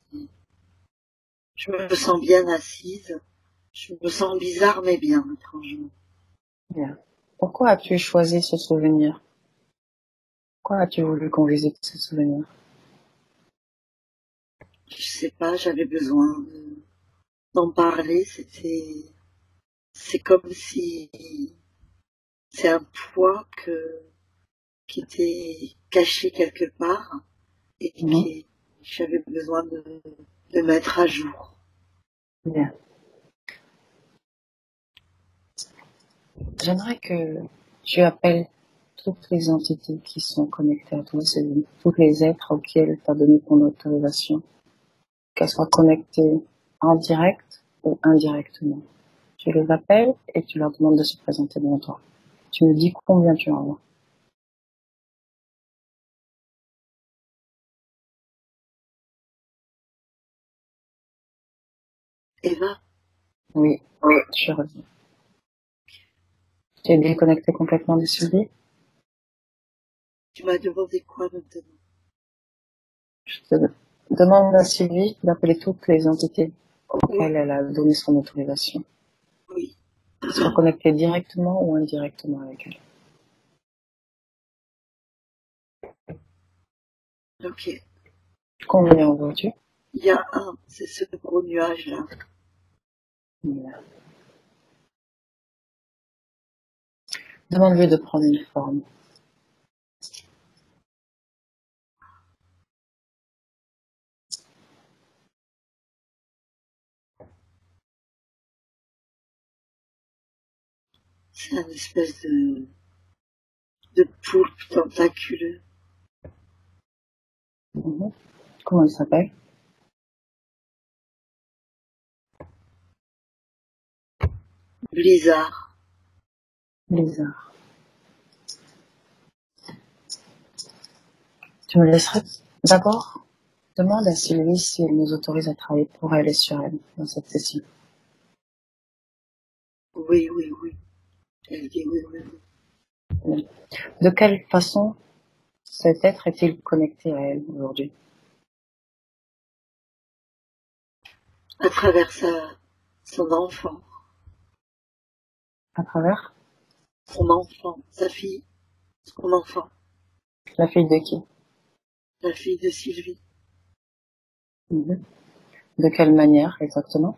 je me sens bien assise. Je me sens bizarre, mais bien, étrangement. Bien. Pourquoi as-tu choisi ce souvenir? Pourquoi as-tu voulu qu'on visite ce souvenir? Je sais pas, j'avais besoin d'en parler. C'est comme si c'est un poids qui était caché quelque part et Mhm. j'avais besoin de mettre à jour. Bien. J'aimerais que tu appelles toutes les entités qui sont connectées à toi, tous les êtres auxquels tu as donné ton autorisation, qu'elles soient connectées en direct ou indirectement. Tu les appelles et tu leur demandes de se présenter devant toi. Tu me dis combien tu en as. Eva, Oui, je reviens. Tu es déconnecté complètement du suivi. tu m'as demandé quoi maintenant? Je te demande à Sylvie d'appeler toutes les entités Oui, auxquelles elle a donné son autorisation. oui. Soit connectée directement ou indirectement avec elle. Ok. Combien en vois-tu? Il y a un, c'est ce gros nuage-là. Voilà. Demande-lui de prendre une forme. C'est un espèce de poulpe tentaculeux. Mhm. Comment il s'appelle? Blizzard. Bizarre. Tu me laisserais d'abord demande à Sylvie si elle nous autorise à travailler pour elle et sur elle dans cette session. Oui, oui, oui. Elle dit oui, oui, oui. De quelle façon cet être est-il connecté à elle aujourd'hui? À travers son enfant. À travers Son enfant. Sa fille. Son enfant. la fille de qui? La fille de Sylvie. Mhm. De quelle manière exactement?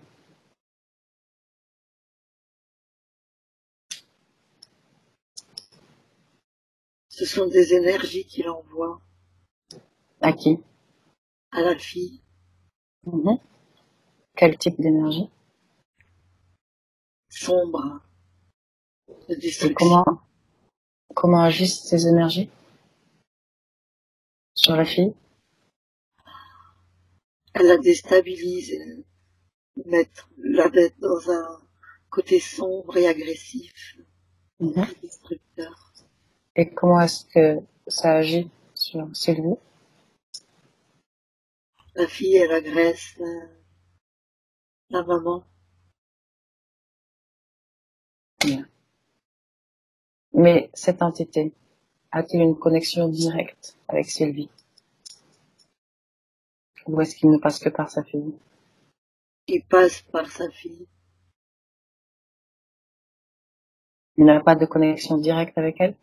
Ce sont des énergies qu'il envoie À qui? à la fille. Mhm. Quel type d'énergie? Sombre. De Et destruction. comment agissent ces énergies sur la fille? Elle la déstabilise. La mettre dans un côté sombre et agressif. Mhm. Très destructeur. Et comment est-ce que ça agit sur Sylvie? La fille, elle agresse la maman. Bien. Mais cette entité, a-t-il une connexion directe avec Sylvie? Ou est-ce qu'il ne passe que par sa fille? Il passe par sa fille. Il n'a pas de connexion directe avec elle?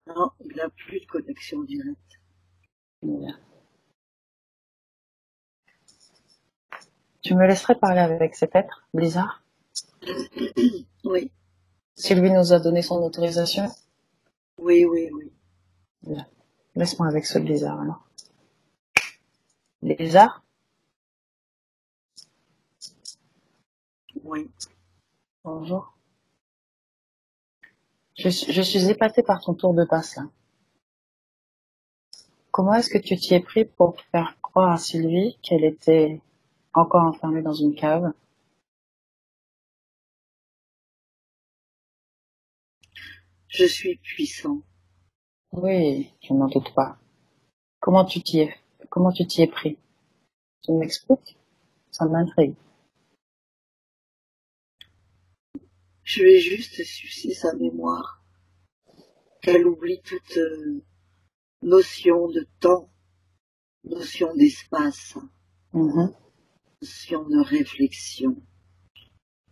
Non, il n'a plus de connexion directe. Bien. Tu me laisserais parler avec cet être, Blizzard? Oui, Sylvie nous a donné son autorisation? oui, oui, oui. Bien. Laisse-moi avec ce Blizzard, alors. Blizzard? Oui. Bonjour. Je suis épatée par ton tour de passe, là. Comment est-ce que tu t'y es pris pour faire croire à Sylvie qu'elle était encore enfermée dans une cave? Je suis puissant. Oui, je n'en doute pas. Comment tu t'y es pris? Tu m'expliques? Ça m'intrigue. Je vais juste sucer sa mémoire, qu'elle oublie toute notion de temps, notion d'espace, Mhm. notion de réflexion.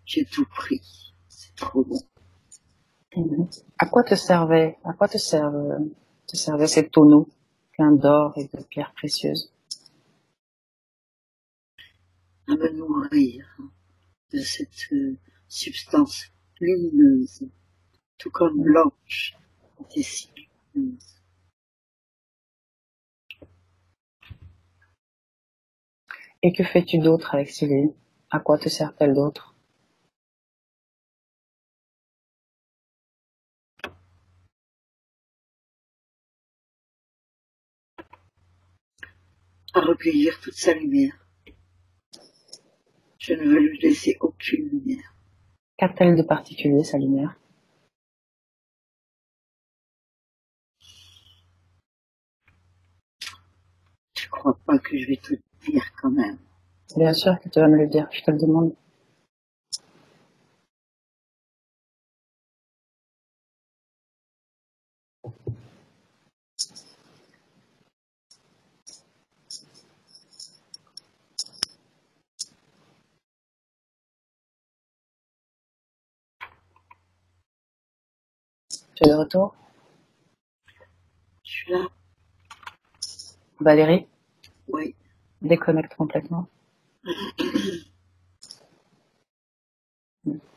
J'ai tout pris. C'est trop bon. Mhm. À quoi te servent ces tonneaux pleins d'or et de pierres précieuses? À me nourrir de cette substance lumineuse, tout comme blanche était si lumineuse. Et que fais-tu d'autre avec Sylvie? À quoi te sert-elle d'autre? À recueillir toute sa lumière. Je ne veux lui laisser aucune lumière. Qu'a-t-elle de particulier, sa lumière? Je crois pas que je vais te dire quand même. Bien sûr que tu vas me le dire, je te le demande. Tu es de retour? Je suis là. Valérie? Oui. Déconnecte complètement.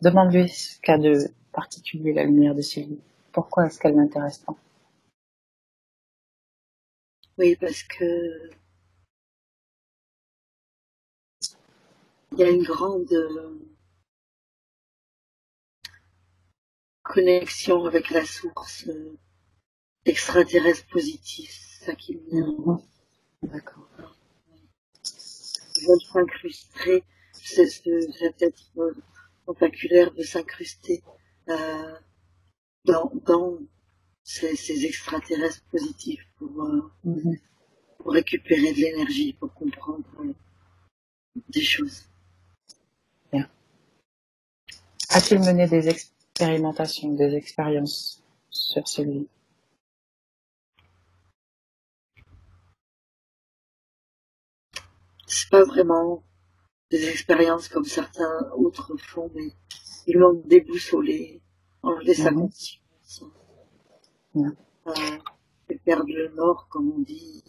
Demande-lui ce qu'a de particulier la lumière de Sylvie. Pourquoi est-ce qu'elle m'intéresse tant? Oui, parce que il y a une grande connexion avec la source extraterrestre positive. C'est ça qui m'énerve. D'accord. Ils veulent s'incruster, cet être tentaculaire de s'incruster euh, dans ces extraterrestres positifs pour récupérer de l'énergie, pour comprendre des choses. Bien. A-t-il mené des expérimentations, des expériences sur Sylvie? C'est pas vraiment des expériences comme certains autres font, mais ils l'ont déboussolé, enlevé sa conscience, et perdre le nord, comme on dit,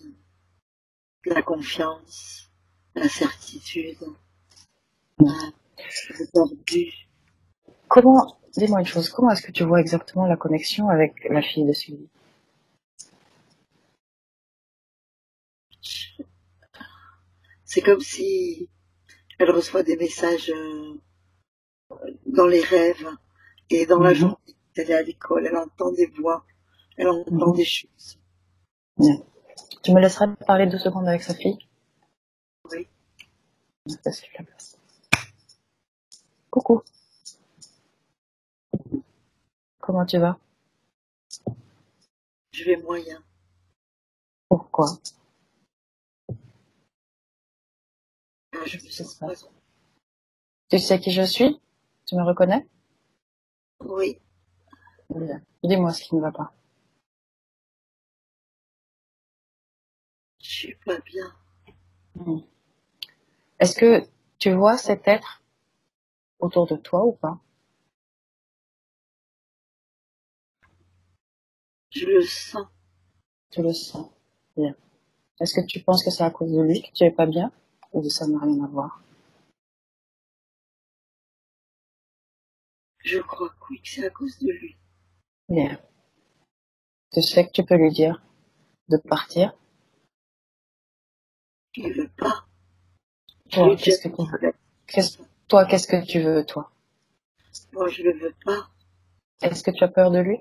la confiance, la certitude, le perdu. Dis-moi une chose, comment est-ce que tu vois exactement la connexion avec la fille de Sylvie? C'est comme si elle reçoit des messages dans les rêves et dans la journée. Elle est à l'école, elle entend des voix, elle entend des choses. Bien. Tu me laisseras parler 2 secondes avec sa fille? Oui. C'est la place. Coucou. Comment tu vas? Je vais moyen. Pourquoi? Je me sens pas. Tu sais qui je suis? Tu me reconnais? Oui. Bien. Dis-moi ce qui ne va pas. Je suis pas bien. Hmm. Est-ce que tu vois cet être autour de toi ou pas? Je le sens. Tu le sens. Bien. Est-ce que tu penses que c'est à cause de lui que tu es pas bien? Ou ça n'a rien à voir? Je crois que oui, que c'est à cause de lui. Bien. Tu sais que tu peux lui dire de partir. Il veut pas. Je lui ai Toi, déjà qu'est-ce que tu dit. veux? Qu'est-ce que tu veux, toi? Moi, je le veux pas. Est-ce que tu as peur de lui?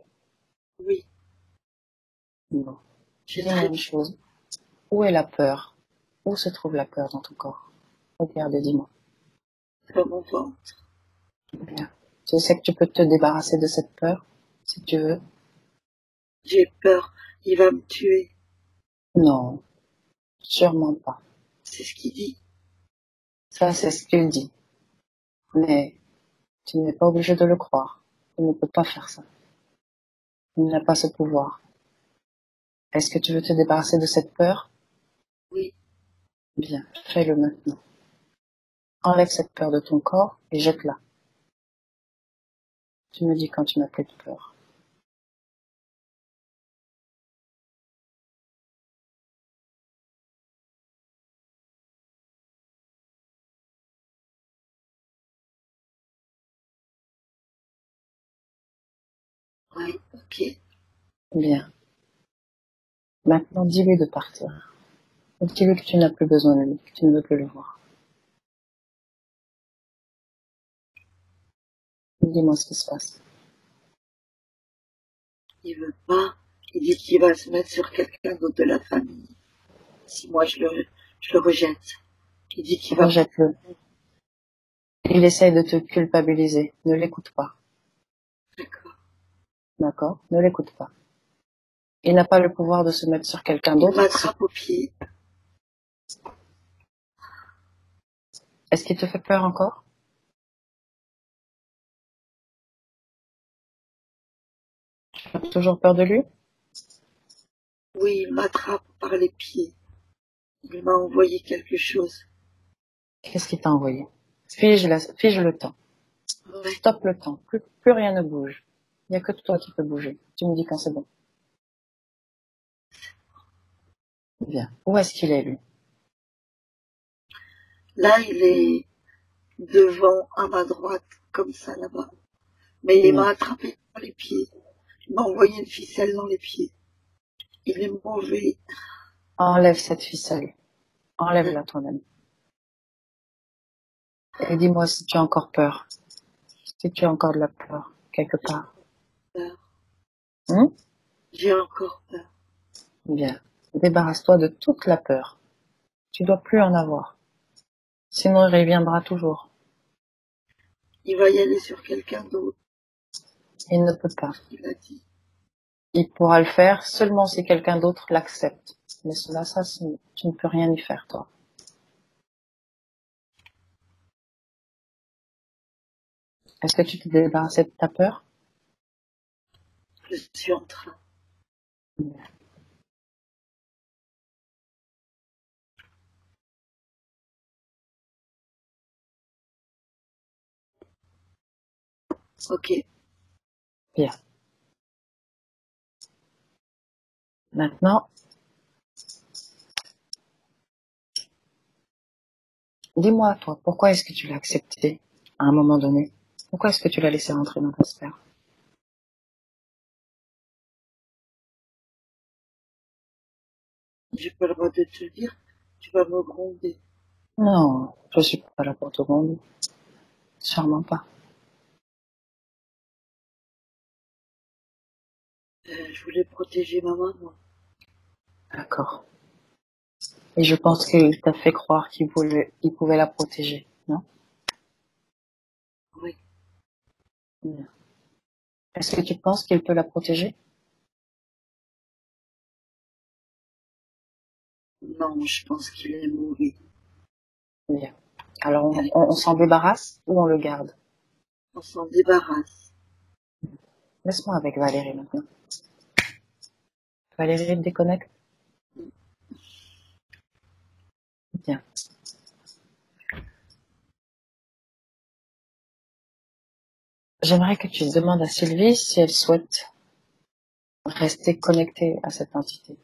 Oui, Non. j'ai Dis-moi très une chose. Où est la peur? Où se trouve la peur dans ton corps? Regarde et dis-moi. peur mon ventre. Bien. Tu sais que tu peux te débarrasser de cette peur, si tu veux? J'ai peur. Il va me tuer. Non, sûrement pas. C'est ce qu'il dit. Ça, c'est ce qu'il dit. Mais tu n'es pas obligé de le croire. Tu ne peux pas faire ça. Il n'a pas ce pouvoir. Est-ce que tu veux te débarrasser de cette peur? Oui, Bien, fais-le maintenant. Enlève cette peur de ton corps et jette-la. Tu me dis quand tu n'as plus de peur. oui, ok. Bien. Maintenant, dis-lui de partir. Dis-lui que tu n'as plus besoin de lui, que tu ne veux plus le voir. Dis-moi ce qui se passe. Il veut pas. Il dit qu'il va se mettre sur quelqu'un d'autre de la famille. Si moi je le rejette. Il dit qu'il va. Rejette-le. Il essaye de te culpabiliser. Ne l'écoute pas. D'accord. D'accord? Ne l'écoute pas. Il n'a pas le pouvoir de se mettre sur quelqu'un Il d'autre. m'attrape au pied. Est-ce qu'il te fait peur encore? Tu as toujours peur de lui? Oui, il m'attrape par les pieds. Il m'a envoyé quelque chose. Qu'est-ce qu'il t'a envoyé? Fige le temps. Ouais. Stop le temps. Plus rien ne bouge. Il n'y a que toi qui peux bouger. Tu me dis quand c'est bon. Bien. Où est-ce qu'il est, lui? Là, il est devant, à ma droite, comme ça, là-bas. Mais il Bien. m'a attrapé par les pieds. Il m'a envoyé une ficelle dans les pieds. Il est mauvais. Enlève cette ficelle. Enlève-la toi-même. Et dis-moi si tu as encore peur. Si tu as encore de la peur, quelque part. Peur. Hum? J'ai encore peur. Bien. Débarrasse-toi de toute la peur. Tu dois plus en avoir. Sinon, il reviendra toujours. Il va y aller sur quelqu'un d'autre, Il ne peut pas. il a dit. Il pourra le faire seulement si quelqu'un d'autre l'accepte. Mais cela, tu ne peux rien y faire, toi. Est-ce que tu t'es débarrassé de ta peur? Je suis en train. Ok. Bien. Maintenant, dis-moi, toi, pourquoi est-ce que tu l'as accepté à un moment donné? Pourquoi est-ce que tu l'as laissé rentrer dans ta sphère? J'ai pas le droit de te le dire. Tu vas me gronder. Non, je suis pas là pour te rendre. Sûrement pas. Je voulais protéger ma maman. D'accord. Et je pense qu'il t'a fait croire il pouvait la protéger, non? Oui. Bien. Est-ce que tu penses qu'il peut la protéger? Non, je pense qu'il est mauvais. Bien. Alors, on s'en débarrasse ou on le garde? On s'en débarrasse. Laisse-moi avec Valérie maintenant. Valérie, déconnecte. Bien. J'aimerais que tu demandes à Sylvie si elle souhaite rester connectée à cette entité.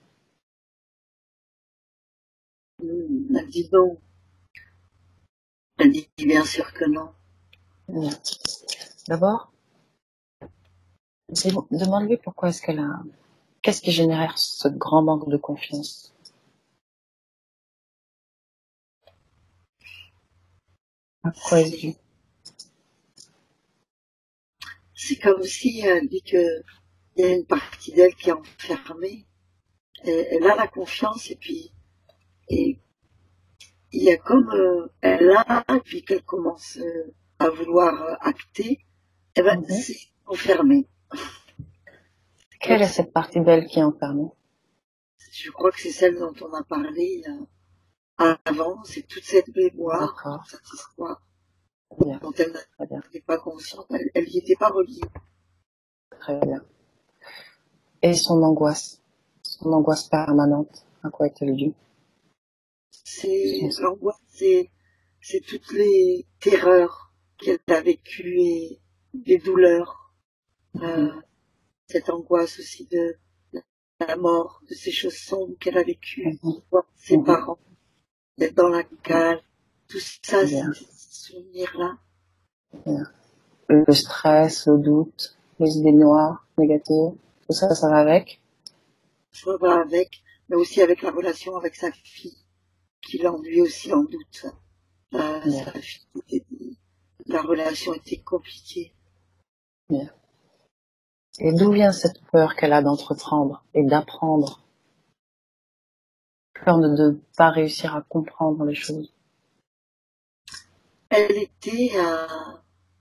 Elle dit non. Elle dit bien sûr que non. Bien. D'abord, demande-lui pourquoi est-ce qu'elle a... Qu'est-ce qui génère ce grand manque de confiance? À quoi est-ce dû? C'est comme si elle dit que il y a une partie d'elle qui est enfermée. Elle a la confiance et puis et il y a comme elle a et puis qu'elle commence à vouloir acter, eh ben c'est enfermé. Quelle est cette partie d'elle qui est enfermée? Je crois que c'est celle dont on a parlé avant, c'est toute cette mémoire, toute cette histoire Bien. dont elle n'était pas consciente, elle n'y était pas reliée. Très bien. Et son angoisse permanente, à quoi est-elle due? L'angoisse, c'est toutes les terreurs qu'elle a vécues et les douleurs. Cette angoisse aussi de la mort, de ces choses sombres qu'elle a vécues, voir ses parents, d'être dans la cale, tout ça, ces souvenirs-là. Le stress, le doute, les idées noires, négatives, tout ça, ça va avec? Ça va avec, mais aussi avec la relation avec sa fille, qui l'enduit aussi en doute. Sa fille, la relation était compliquée. Bien. Et d'où vient cette peur qu'elle a d'entreprendre et d'apprendre? Peur de ne pas réussir à comprendre les choses. Elle était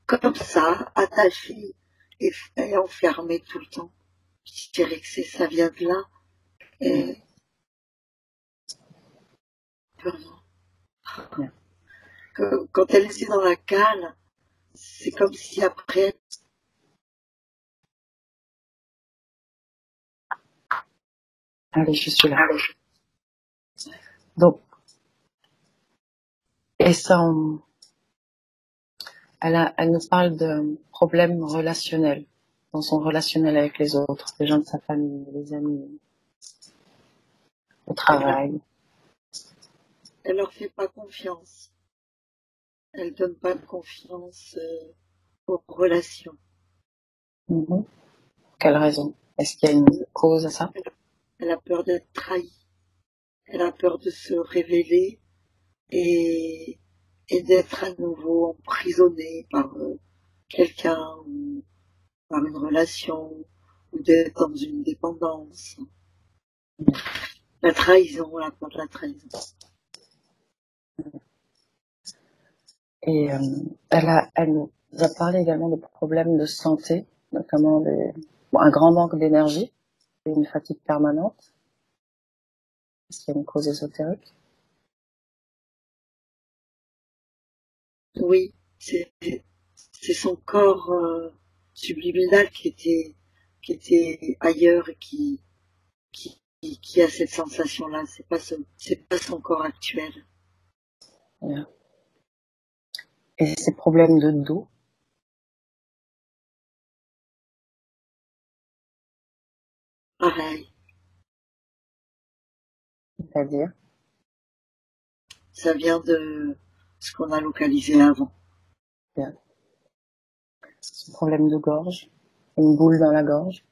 comme ça, attachée et enfermée tout le temps. Je dirais que ça vient de là. Et... Quand elle était dans la cale, c'est comme si après... Allez, je suis là. Donc, et ça, elle nous parle de problèmes relationnels, dans son relationnel avec les autres, les gens de sa famille, les amis, au travail. Elle leur fait pas confiance. Elle donne pas de confiance aux relations. Pour quelle raison? Est-ce qu'il y a une cause à ça? Elle a peur d'être trahie. Elle a peur de se révéler et d'être à nouveau emprisonnée par quelqu'un ou par une relation ou d'être dans une dépendance. La trahison, la peur de la trahison. Et elle nous a parlé également de problèmes de santé, notamment un grand manque d'énergie et une fatigue permanente. Est-ce qu'il y a une cause ésotérique? Oui, c'est son corps subliminal qui était ailleurs et qui a cette sensation-là. C'est pas son corps actuel. Yeah. Et ces problèmes de dos? Pareil. C'est-à-dire? Ça vient de ce qu'on a localisé avant. Bien. Ce problème de gorge? Une boule dans la gorge?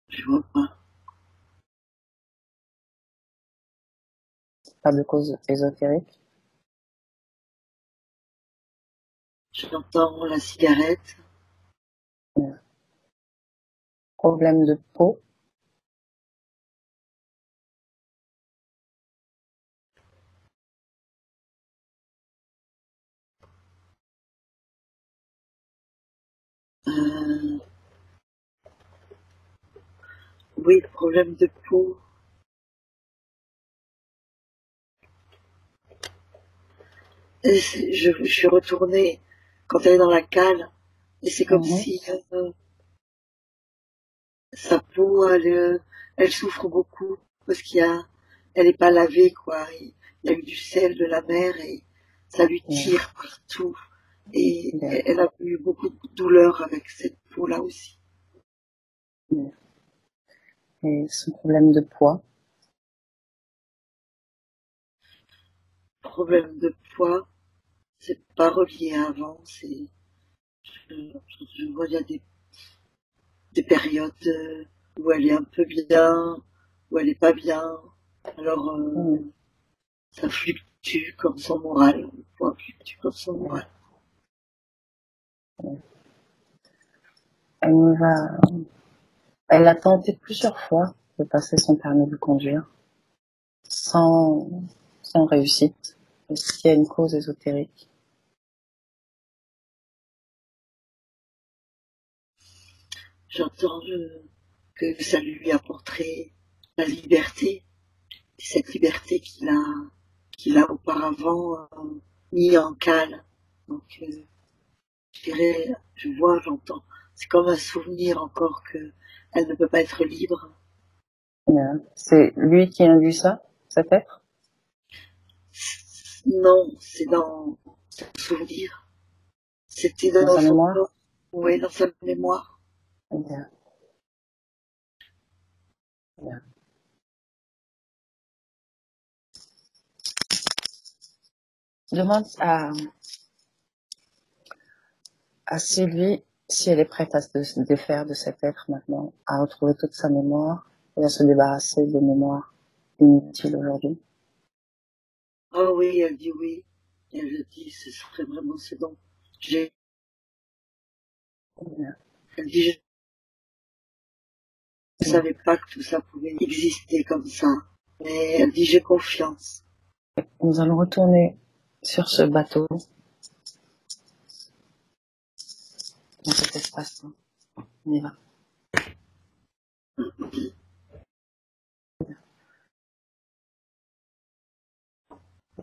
Je vois pas. Pas de cause ésotérique? J'entends la cigarette. Bien. Problème de peau? Oui, problème de peau. Et je suis retournée quand elle est dans la cale. Et c'est comme si sa peau, elle souffre beaucoup parce elle est pas lavée, quoi. Il y a eu du sel de la mer et ça lui tire partout. Et elle a eu beaucoup de douleur avec cette peau-là aussi. Et son problème de poids? Problème de poids, c'est pas relié à avant, je vois, il y a des périodes où elle est un peu bien, où elle est pas bien. Alors, ça fluctue comme son moral. Le poids fluctue comme son moral. Elle a tenté plusieurs fois de passer son permis de conduire sans réussite. Est-ce qu'il y a une cause ésotérique? J'entends que ça lui apporterait la liberté, cette liberté qu'il a auparavant mis en cale. Donc, je dirais, je vois, j'entends. C'est comme un souvenir encore que elle ne peut pas être libre. C'est lui qui induit ça, cet être? Non, c'est dans son souvenir. C'était dans sa son mémoire? corps. Oui, dans sa mémoire. Bien. Bien. Demande à Sylvie si elle est prête à se défaire de cet être maintenant, à retrouver toute sa mémoire et à se débarrasser des mémoires inutiles aujourd'hui. Ah oui, elle dit oui. Elle dit ce serait vraiment ce dont j'ai. Elle dit je ne savais pas que tout ça pouvait exister comme ça. Mais elle dit j'ai confiance. Nous allons retourner sur ce bateau, dans cet espace-là. On y va.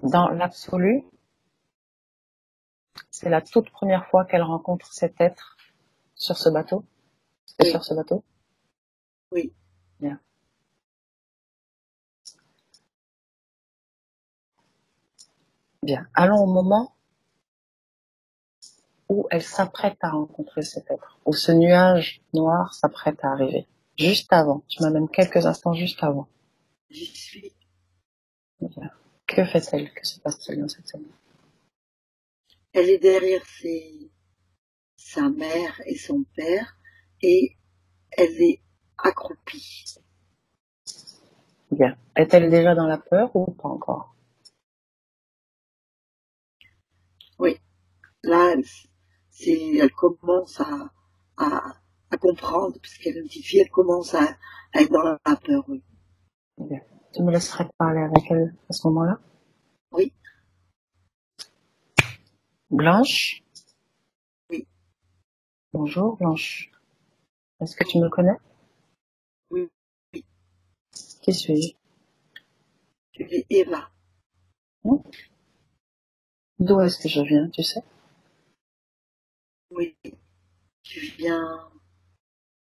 Dans l'absolu, c'est la toute première fois qu'elle rencontre cet être sur ce bateau. C'est Oui. sur ce bateau? Oui. Bien. Bien. Allons au moment où elle s'apprête à rencontrer cet être, où ce nuage noir s'apprête à arriver. Juste avant. Tu m'amènes quelques instants juste avant. J'y suis. Bien. Que fait-elle? Que se passe-t-il dans cette scène? Elle est derrière sa mère et son père et elle est accroupie. Bien. Est-elle déjà dans la peur ou pas encore? Oui. Là, elle commence à comprendre, puisqu'elle est une petite fille, elle commence à être dans la peur, oui. Bien. Tu me laisserais parler avec elle à ce moment-là? Oui. Blanche? Oui. Bonjour, Blanche. Est-ce que tu me connais? Oui. Oui. Qui suis-je? Tu es Eva. D'où est-ce que je viens, tu sais? Oui. Tu viens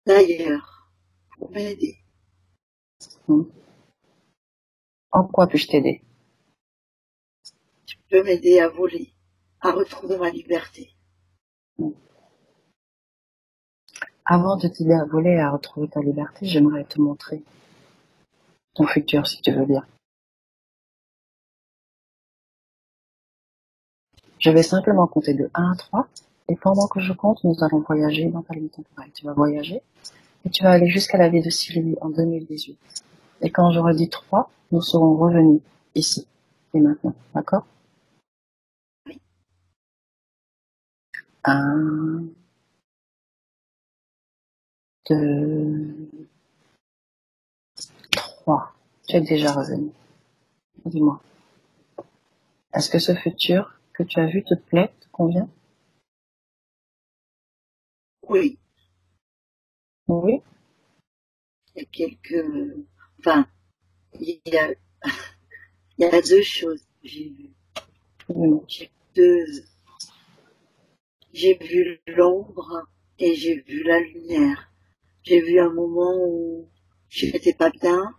d'ailleurs pour m'aider. En quoi puis-je t'aider? Tu peux m'aider à voler, à retrouver ma liberté. Avant de t'aider à voler et à retrouver ta liberté, j'aimerais te montrer ton futur, si tu veux bien. Je vais simplement compter de 1 à 3, et pendant que je compte, nous allons voyager dans ta ligne temporelle. Tu vas voyager, et tu vas aller jusqu'à la vie de Sylvie en 2018. Et quand j'aurai dit 3, nous serons revenus ici, et maintenant, d'accord? Oui. 1, 2, 3. Tu es déjà revenu. Dis-moi, est-ce que ce futur que tu as vu te plaît, te convient? Oui. Oui. Il y a enfin, il y a, il y a deux choses que j'ai vues. J'ai vu l'ombre et j'ai vu la lumière. J'ai vu un moment où j'étais pas bien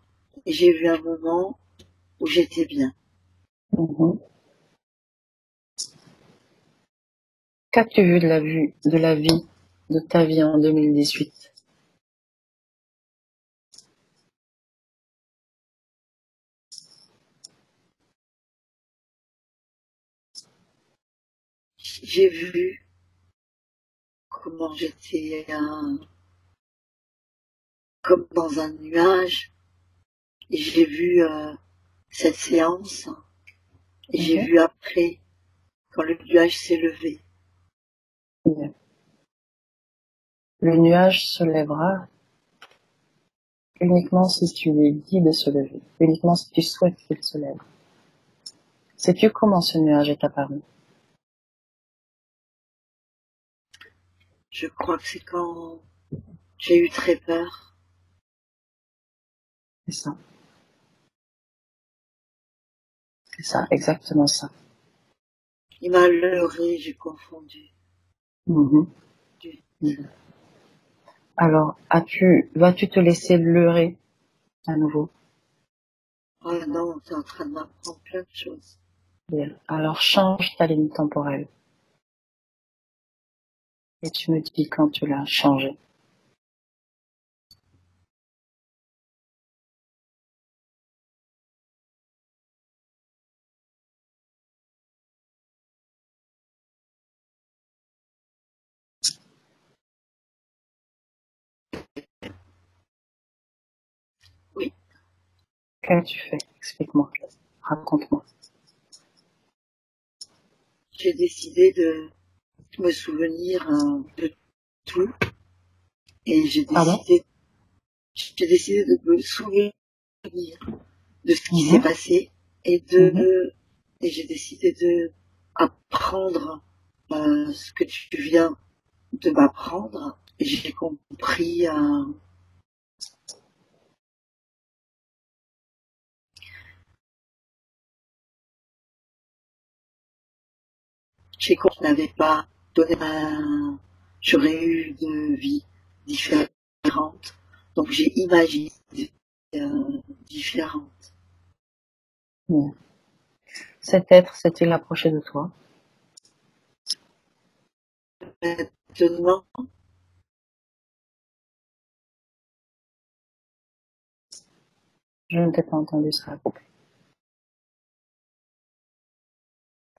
et j'ai vu un moment où j'étais bien. Mhm. Qu'as-tu vu de la vie, de ta vie en 2018? J'ai vu comment j'étais comme dans un nuage et j'ai vu cette séance et j'ai Mhm. vu après quand le nuage s'est levé. Bien. Le nuage se lèvera uniquement si tu lui dis de se lever, uniquement si tu souhaites qu'il se lève. Sais-tu comment ce nuage est apparu? Je crois que c'est quand j'ai eu très peur. C'est ça. C'est ça, exactement ça. Il m'a leurré, j'ai confondu. Mhm. Mhm. Alors, vas-tu te laisser leurrer à nouveau? Oh non, t'es en train de m'apprendre plein de choses. Bien. Alors, change ta ligne temporelle. Et tu me dis quand tu l'as changée. Oui, Qu'as-tu fait? Explique-moi. Raconte-moi. j'ai décidé de me souvenir de tout et Pardon? j'ai décidé de me souvenir de ce qui s'est Mhm. passé et Mhm. et j'ai décidé de apprendre ce que tu viens de m'apprendre et j'ai compris que je n'avais pas donné j'aurais eu une vie différente, donc j'ai imaginé différente. Bien. Cet être s'est-il approché de toi? Maintenant, Je ne t'ai pas entendu, ça a coupé.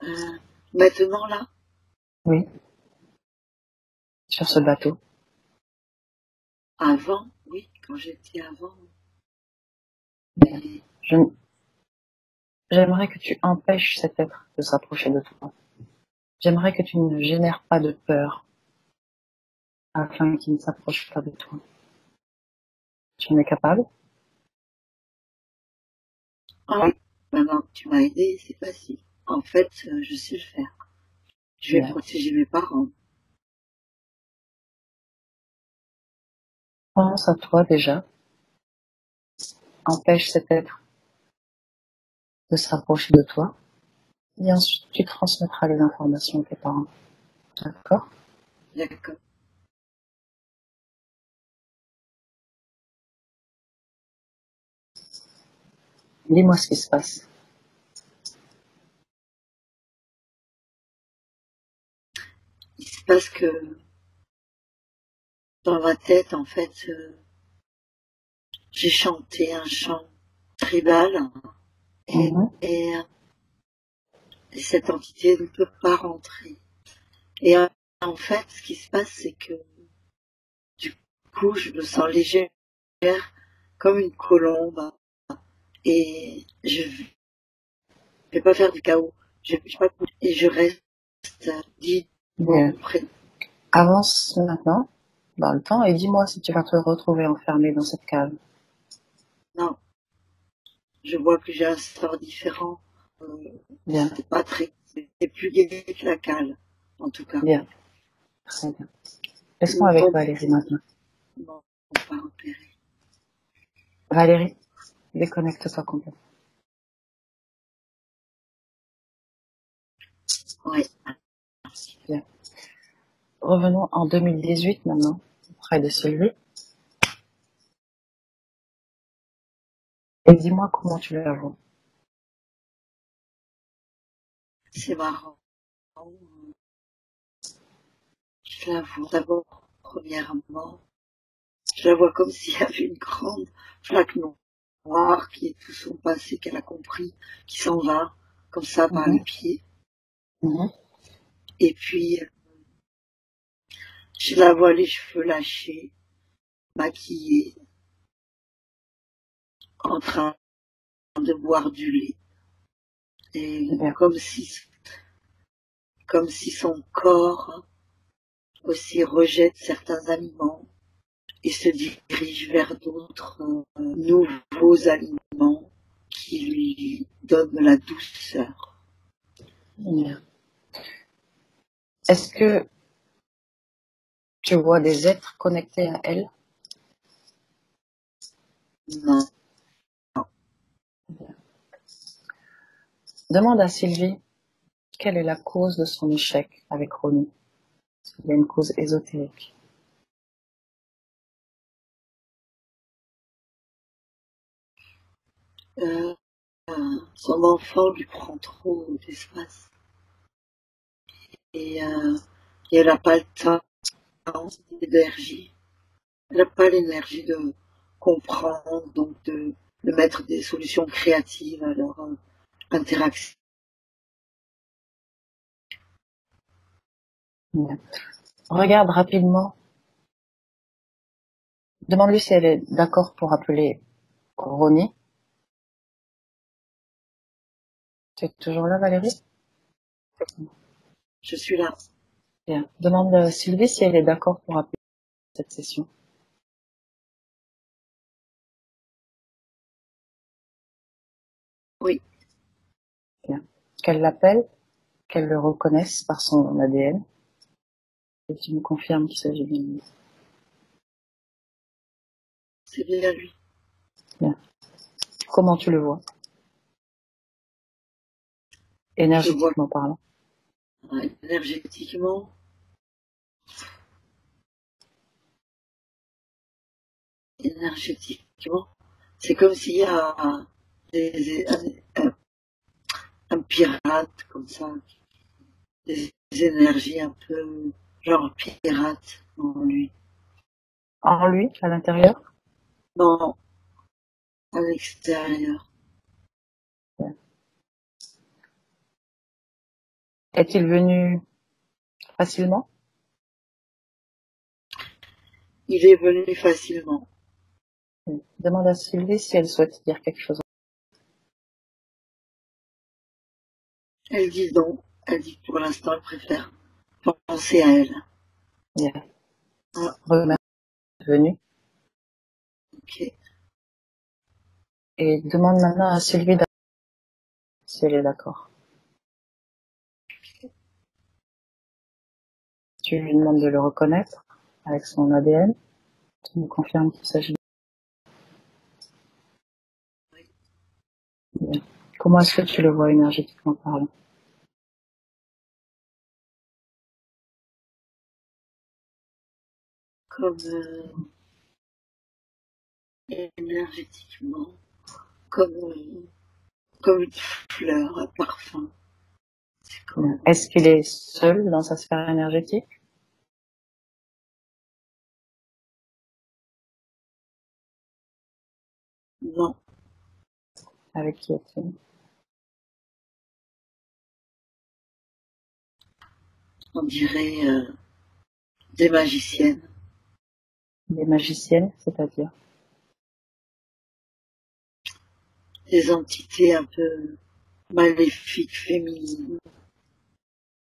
euh, maintenant là, Oui, sur ce bateau. avant, oui, quand j'étais avant, Bien. mais Je, J'aimerais que tu empêches cet être de s'approcher de toi. J'aimerais que tu ne génères pas de peur afin qu'il ne s'approche pas de toi. Tu en es capable? ah oui, maintenant que tu m'as aidé, c'est facile. En fait, je sais le faire. Je vais Bien. protéger mes parents. Pense à toi déjà. Empêche cet être de s'approcher de toi. Et ensuite, tu transmettras les informations à tes parents. D'accord? D'accord. Dis-moi ce qui se passe. Il se passe que dans ma tête, en fait, j'ai chanté un chant tribal et, Mhm. et, et cette entité ne peut pas rentrer. Et en fait, ce qui se passe, c'est que du coup, je me sens légère comme une colombe et je vais pas faire du chaos. Je pas, et je reste Bien. près. Avance maintenant dans le temps et dis-moi si tu vas te retrouver enfermé dans cette cave. Non, je vois que j'ai un sort différent. Bien, C'est pas très, c'est plus gai que la cale, en tout cas. bien, très bien. Ils Laisse-moi avec m'ont Valérie maintenant. pas repéré. Valérie, déconnecte-toi complètement. Ouais. Bien. Revenons en 2018 maintenant, près de Sylvie. Et dis-moi comment tu la vois. C'est marrant. Je la vois d'abord, premièrement, je la vois comme s'il y avait une grande flaque noire qui est tout son passé qu'elle a compris, qui s'en va, comme ça, par les pieds. Et puis, je la vois les cheveux lâchés, maquillée, en train de boire du lait. Et comme si son corps aussi rejette certains aliments et se dirige vers d'autres nouveaux aliments qui lui donnent de la douceur. Bien. Est-ce que tu vois des êtres connectés à elle? Non. Demande à Sylvie quelle est la cause de son échec avec Ronnie. Il y a une cause ésotérique. Son enfant lui prend trop d'espace et elle n'a pas le temps, l'énergie. Elle n'a pas l'énergie de comprendre, donc de mettre des solutions créatives à leur interaction. Bien. Regarde rapidement. Demande-lui si elle est d'accord pour appeler Ronnie. Tu es toujours là, Valérie? Je suis là. Bien. Demande à Sylvie si elle est d'accord pour appeler cette session. Oui. Bien. Qu'elle l'appelle, qu'elle le reconnaisse par son ADN. Et tu me confirmes qu'il s'agit bien de lui. C'est bien lui. Bien. Comment tu le vois? Énergétiquement parlant. Énergétiquement, c'est comme s'il y a un pirate comme ça, des énergies un peu genre pirate en lui. En lui, à l'intérieur? Non, à l'extérieur. Bien. Est-il venu facilement? Il est venu facilement. Bien. Demande à Sylvie si elle souhaite dire quelque chose. Elle dit non. Elle dit que pour l'instant, elle préfère penser à elle. Bien. Ah, Remercie d'être venu. ok. Et demande maintenant à Sylvie si elle est d'accord. Tu lui demandes de le reconnaître avec son ADN. Tu me confirmes qu'il s'agit. Bien. Comment est-ce que tu le vois énergétiquement parlant? Comme énergétiquement, comme une fleur, un parfum. Bien. Est-ce qu'il est seul dans sa sphère énergétique? Non, Avec qui est-il? on dirait des magiciennes. Des magiciennes, c'est-à-dire? Des entités un peu maléfiques, féminines,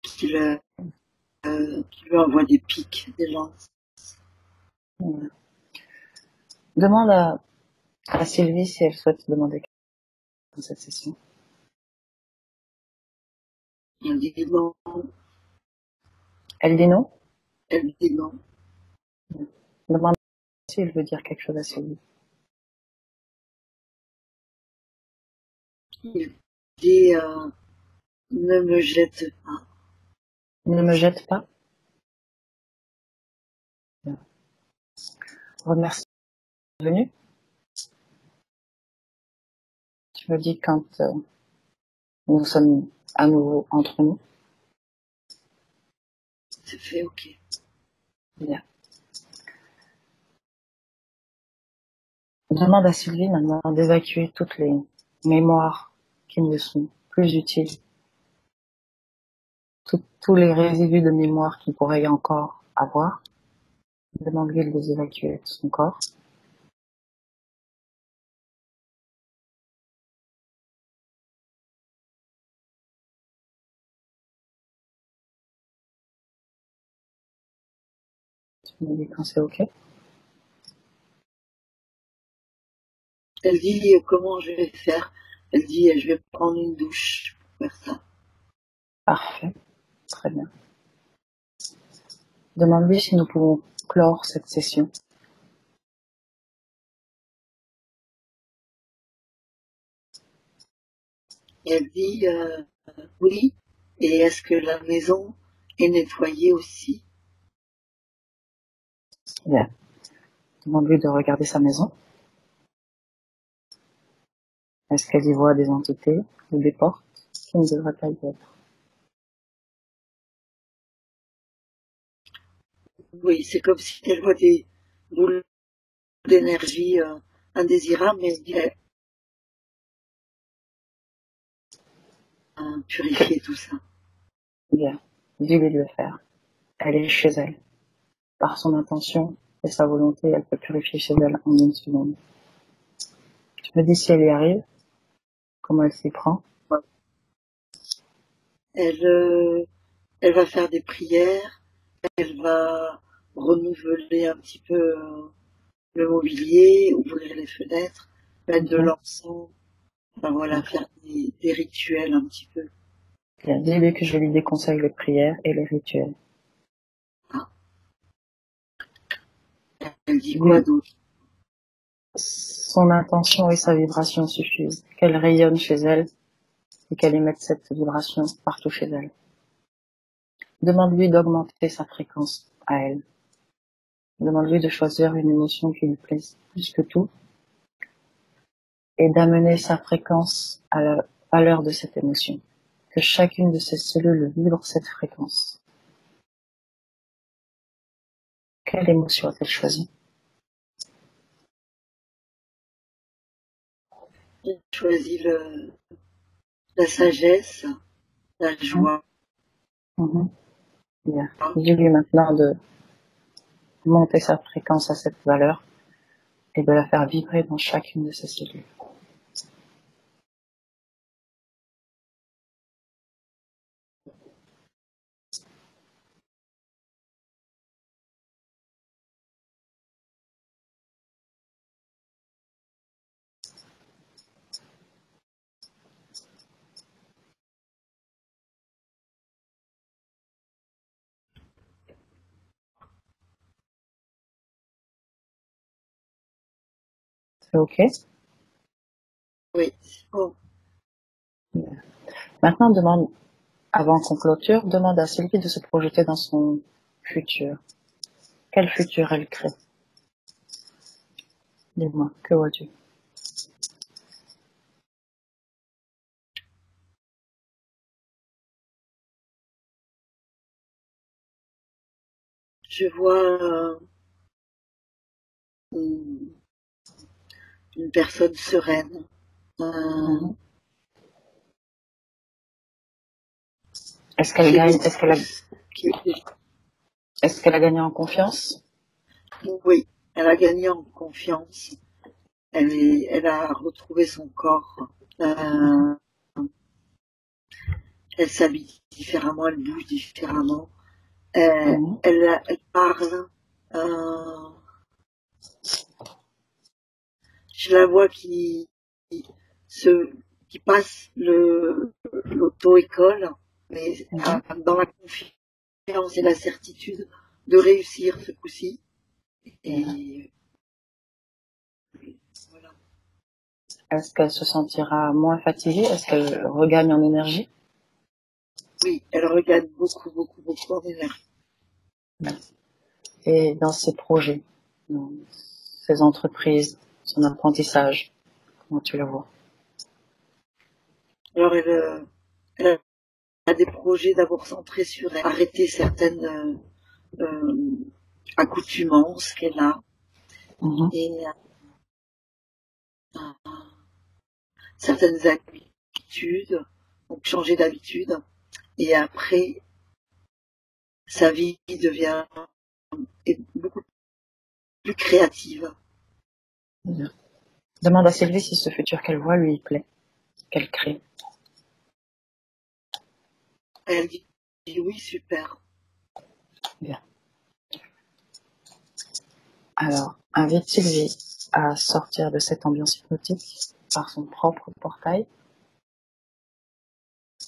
qui lui envoient des pics, des lances. Bien. Demande à Sylvie si elle souhaite demander quelque chose dans cette session. Elle dit non, Elle dit non? elle dit non. Bien. Demande si elle veut dire quelque chose à Sylvie. Il dit ne me jette pas. Ne me jette pas. Bien. Remercie d'être venu. Tu me dis quand nous sommes à nouveau entre nous. C'est fait, ok. Bien. Demande à Sylvie maintenant d'évacuer toutes les mémoires qui ne sont plus utiles. Tous les résidus de mémoire qu'il pourrait encore avoir. Demande-lui de les évacuer de son corps. Tu me dis quand c'est ok. Elle dit comment je vais faire. Elle dit je vais prendre une douche pour faire ça. Parfait. Très bien. Demande-lui si nous pouvons clore cette session. Et elle dit oui. Et est-ce que la maison est nettoyée aussi? Bien. Demande-lui de regarder sa maison. Est-ce qu'elle y voit des entités ou des portes qui ne devraient pas y être? Oui, c'est comme si elle voit des boules d'énergie indésirables, mais elle dirait purifier tout ça. Bien. Dis-lui de le faire. Elle est chez elle. Par son intention et sa volonté, elle peut purifier chez elle en une seconde. Tu me dis si elle y arrive, comment elle s'y prend. Elle va faire des prières, elle va renouveler un petit peu le mobilier, ouvrir les fenêtres, mettre de l'encens, enfin voilà, faire des rituels un petit peu. Bien. Dis-lui que je lui déconseille les prières et les rituels. Ah. Elle dit quoi d'autre? Son intention et sa vibration suffisent. Qu'elle rayonne chez elle et qu'elle émette cette vibration partout chez elle. Demande-lui d'augmenter sa fréquence à elle. Demande-lui de choisir une émotion qui lui plaise plus que tout et d'amener sa fréquence à la valeur de cette émotion. Que chacune de ses cellules vibre cette fréquence. Quelle émotion a-t-elle choisi? Elle choisit la sagesse, la joie. Bien. Dis-lui maintenant de monter sa fréquence à cette valeur et de la faire vibrer dans chacune de ses cellules. C'est ok? Oui, c'est bon. Bien. Maintenant, demande, avant qu'on clôture, demande à Sylvie de se projeter dans son futur. Quel futur elle crée? Dis-moi, que vois-tu? Je vois une personne sereine. Est-ce qu'elle gagne, est-ce qu'elle a gagné en confiance? Oui, elle a gagné en confiance. Elle a retrouvé son corps. Elle s'habille différemment, elle bouge différemment. Elle parle. Je la vois qui passe l'auto-école, mais dans la confiance et la certitude de réussir ce coup-ci. Et voilà. Est-ce qu'elle se sentira moins fatiguée? Est-ce qu'elle regagne en énergie? Oui, elle regagne beaucoup, beaucoup, beaucoup en énergie. Et dans ses projets, dans ses entreprises, son apprentissage, comment tu le vois? Alors elle a des projets d'abord centrés sur elle, arrêter certaines accoutumances qu'elle a et certaines habitudes, donc changer d'habitude. Et après, sa vie devient beaucoup plus créative. Bien. Demande à Sylvie si ce futur qu'elle voit lui plaît, qu'elle crée. Elle dit oui, super. Bien. Alors, invite Sylvie à sortir de cette ambiance hypnotique par son propre portail.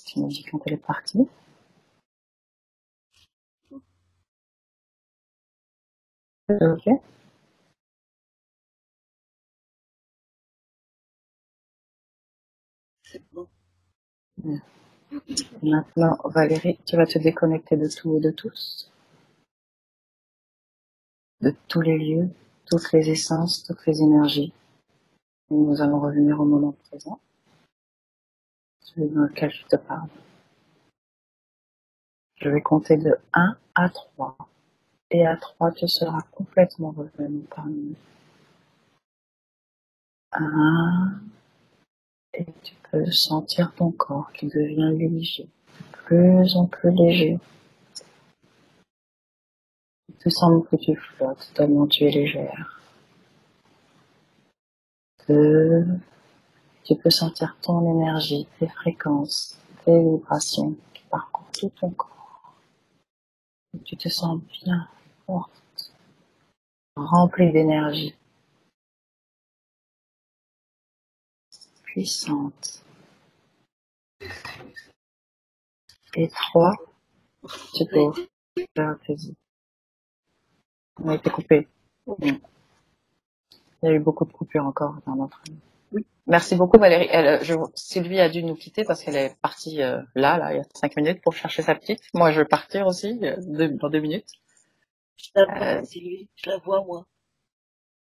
Tu me dis quand elle est partie. Ok. C'est bon. Bien. Maintenant, Valérie, tu vas te déconnecter de tout et de tous, de tous les lieux, toutes les essences, toutes les énergies. Et nous allons revenir au moment présent, celui dans lequel je te parle. Je vais compter de 1 à 3. Et à 3, tu seras complètement revenu parmi nous. 1, et tu peux sentir ton corps qui devient léger, de plus en plus léger. Il te semble que tu flottes tellement tu es légère. 2, tu peux sentir ton énergie, tes fréquences, tes vibrations qui parcourent tout ton corps. Et tu te sens bien, forte, remplie d'énergie, puissante. Et 3, tu peux ouvrir tes yeux. On a été coupé. Il y a eu beaucoup de coupures encore dans notre... Oui. Merci beaucoup Valérie. Sylvie a dû nous quitter parce qu'elle est partie là, il y a 5 minutes pour chercher sa petite. Moi, je vais partir aussi dans 2 minutes. Je la vois, Sylvie. Je la vois, moi.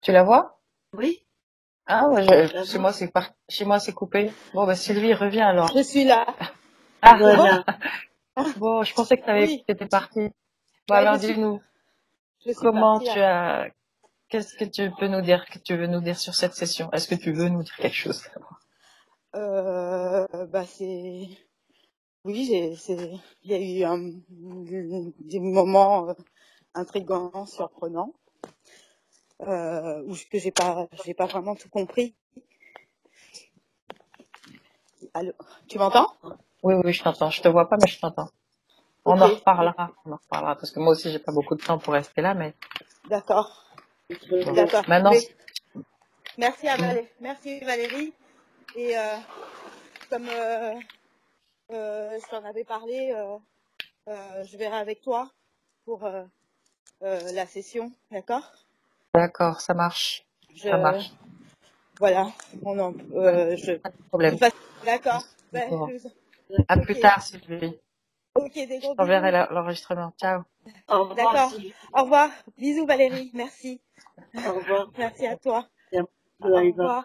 Tu la vois? Oui. Ah ouais, chez moi c'est coupé. Bon bah Sylvie, reviens alors. Je suis là. Ah Voilà. bon, je pensais que Oui. t'étais partie. Bon Ouais, alors dis-nous, comment qu'est-ce que tu peux nous dire, que tu veux nous dire sur cette session? Est-ce que tu veux nous dire quelque chose? oui, il y a eu des moments intrigants, surprenants, où que j'ai pas vraiment tout compris. Allô, tu m'entends? Oui, je t'entends. Je te vois pas, mais je t'entends. On en reparlera, parce que moi aussi j'ai pas beaucoup de temps pour rester là, mais. D'accord. Bon. D'accord. Maintenant. Merci merci Valérie. Et comme je t'en avais parlé, je verrai avec toi pour la session, d'accord? D'accord, ça marche. Ça marche. Voilà. Pas de problème. D'accord. À plus tard, Sylvie. Ok, des gros Je t'enverrai l'enregistrement. Ciao. Au revoir. D'accord. Au revoir. Bisous Valérie. Merci. Au revoir. Merci à toi. Au revoir.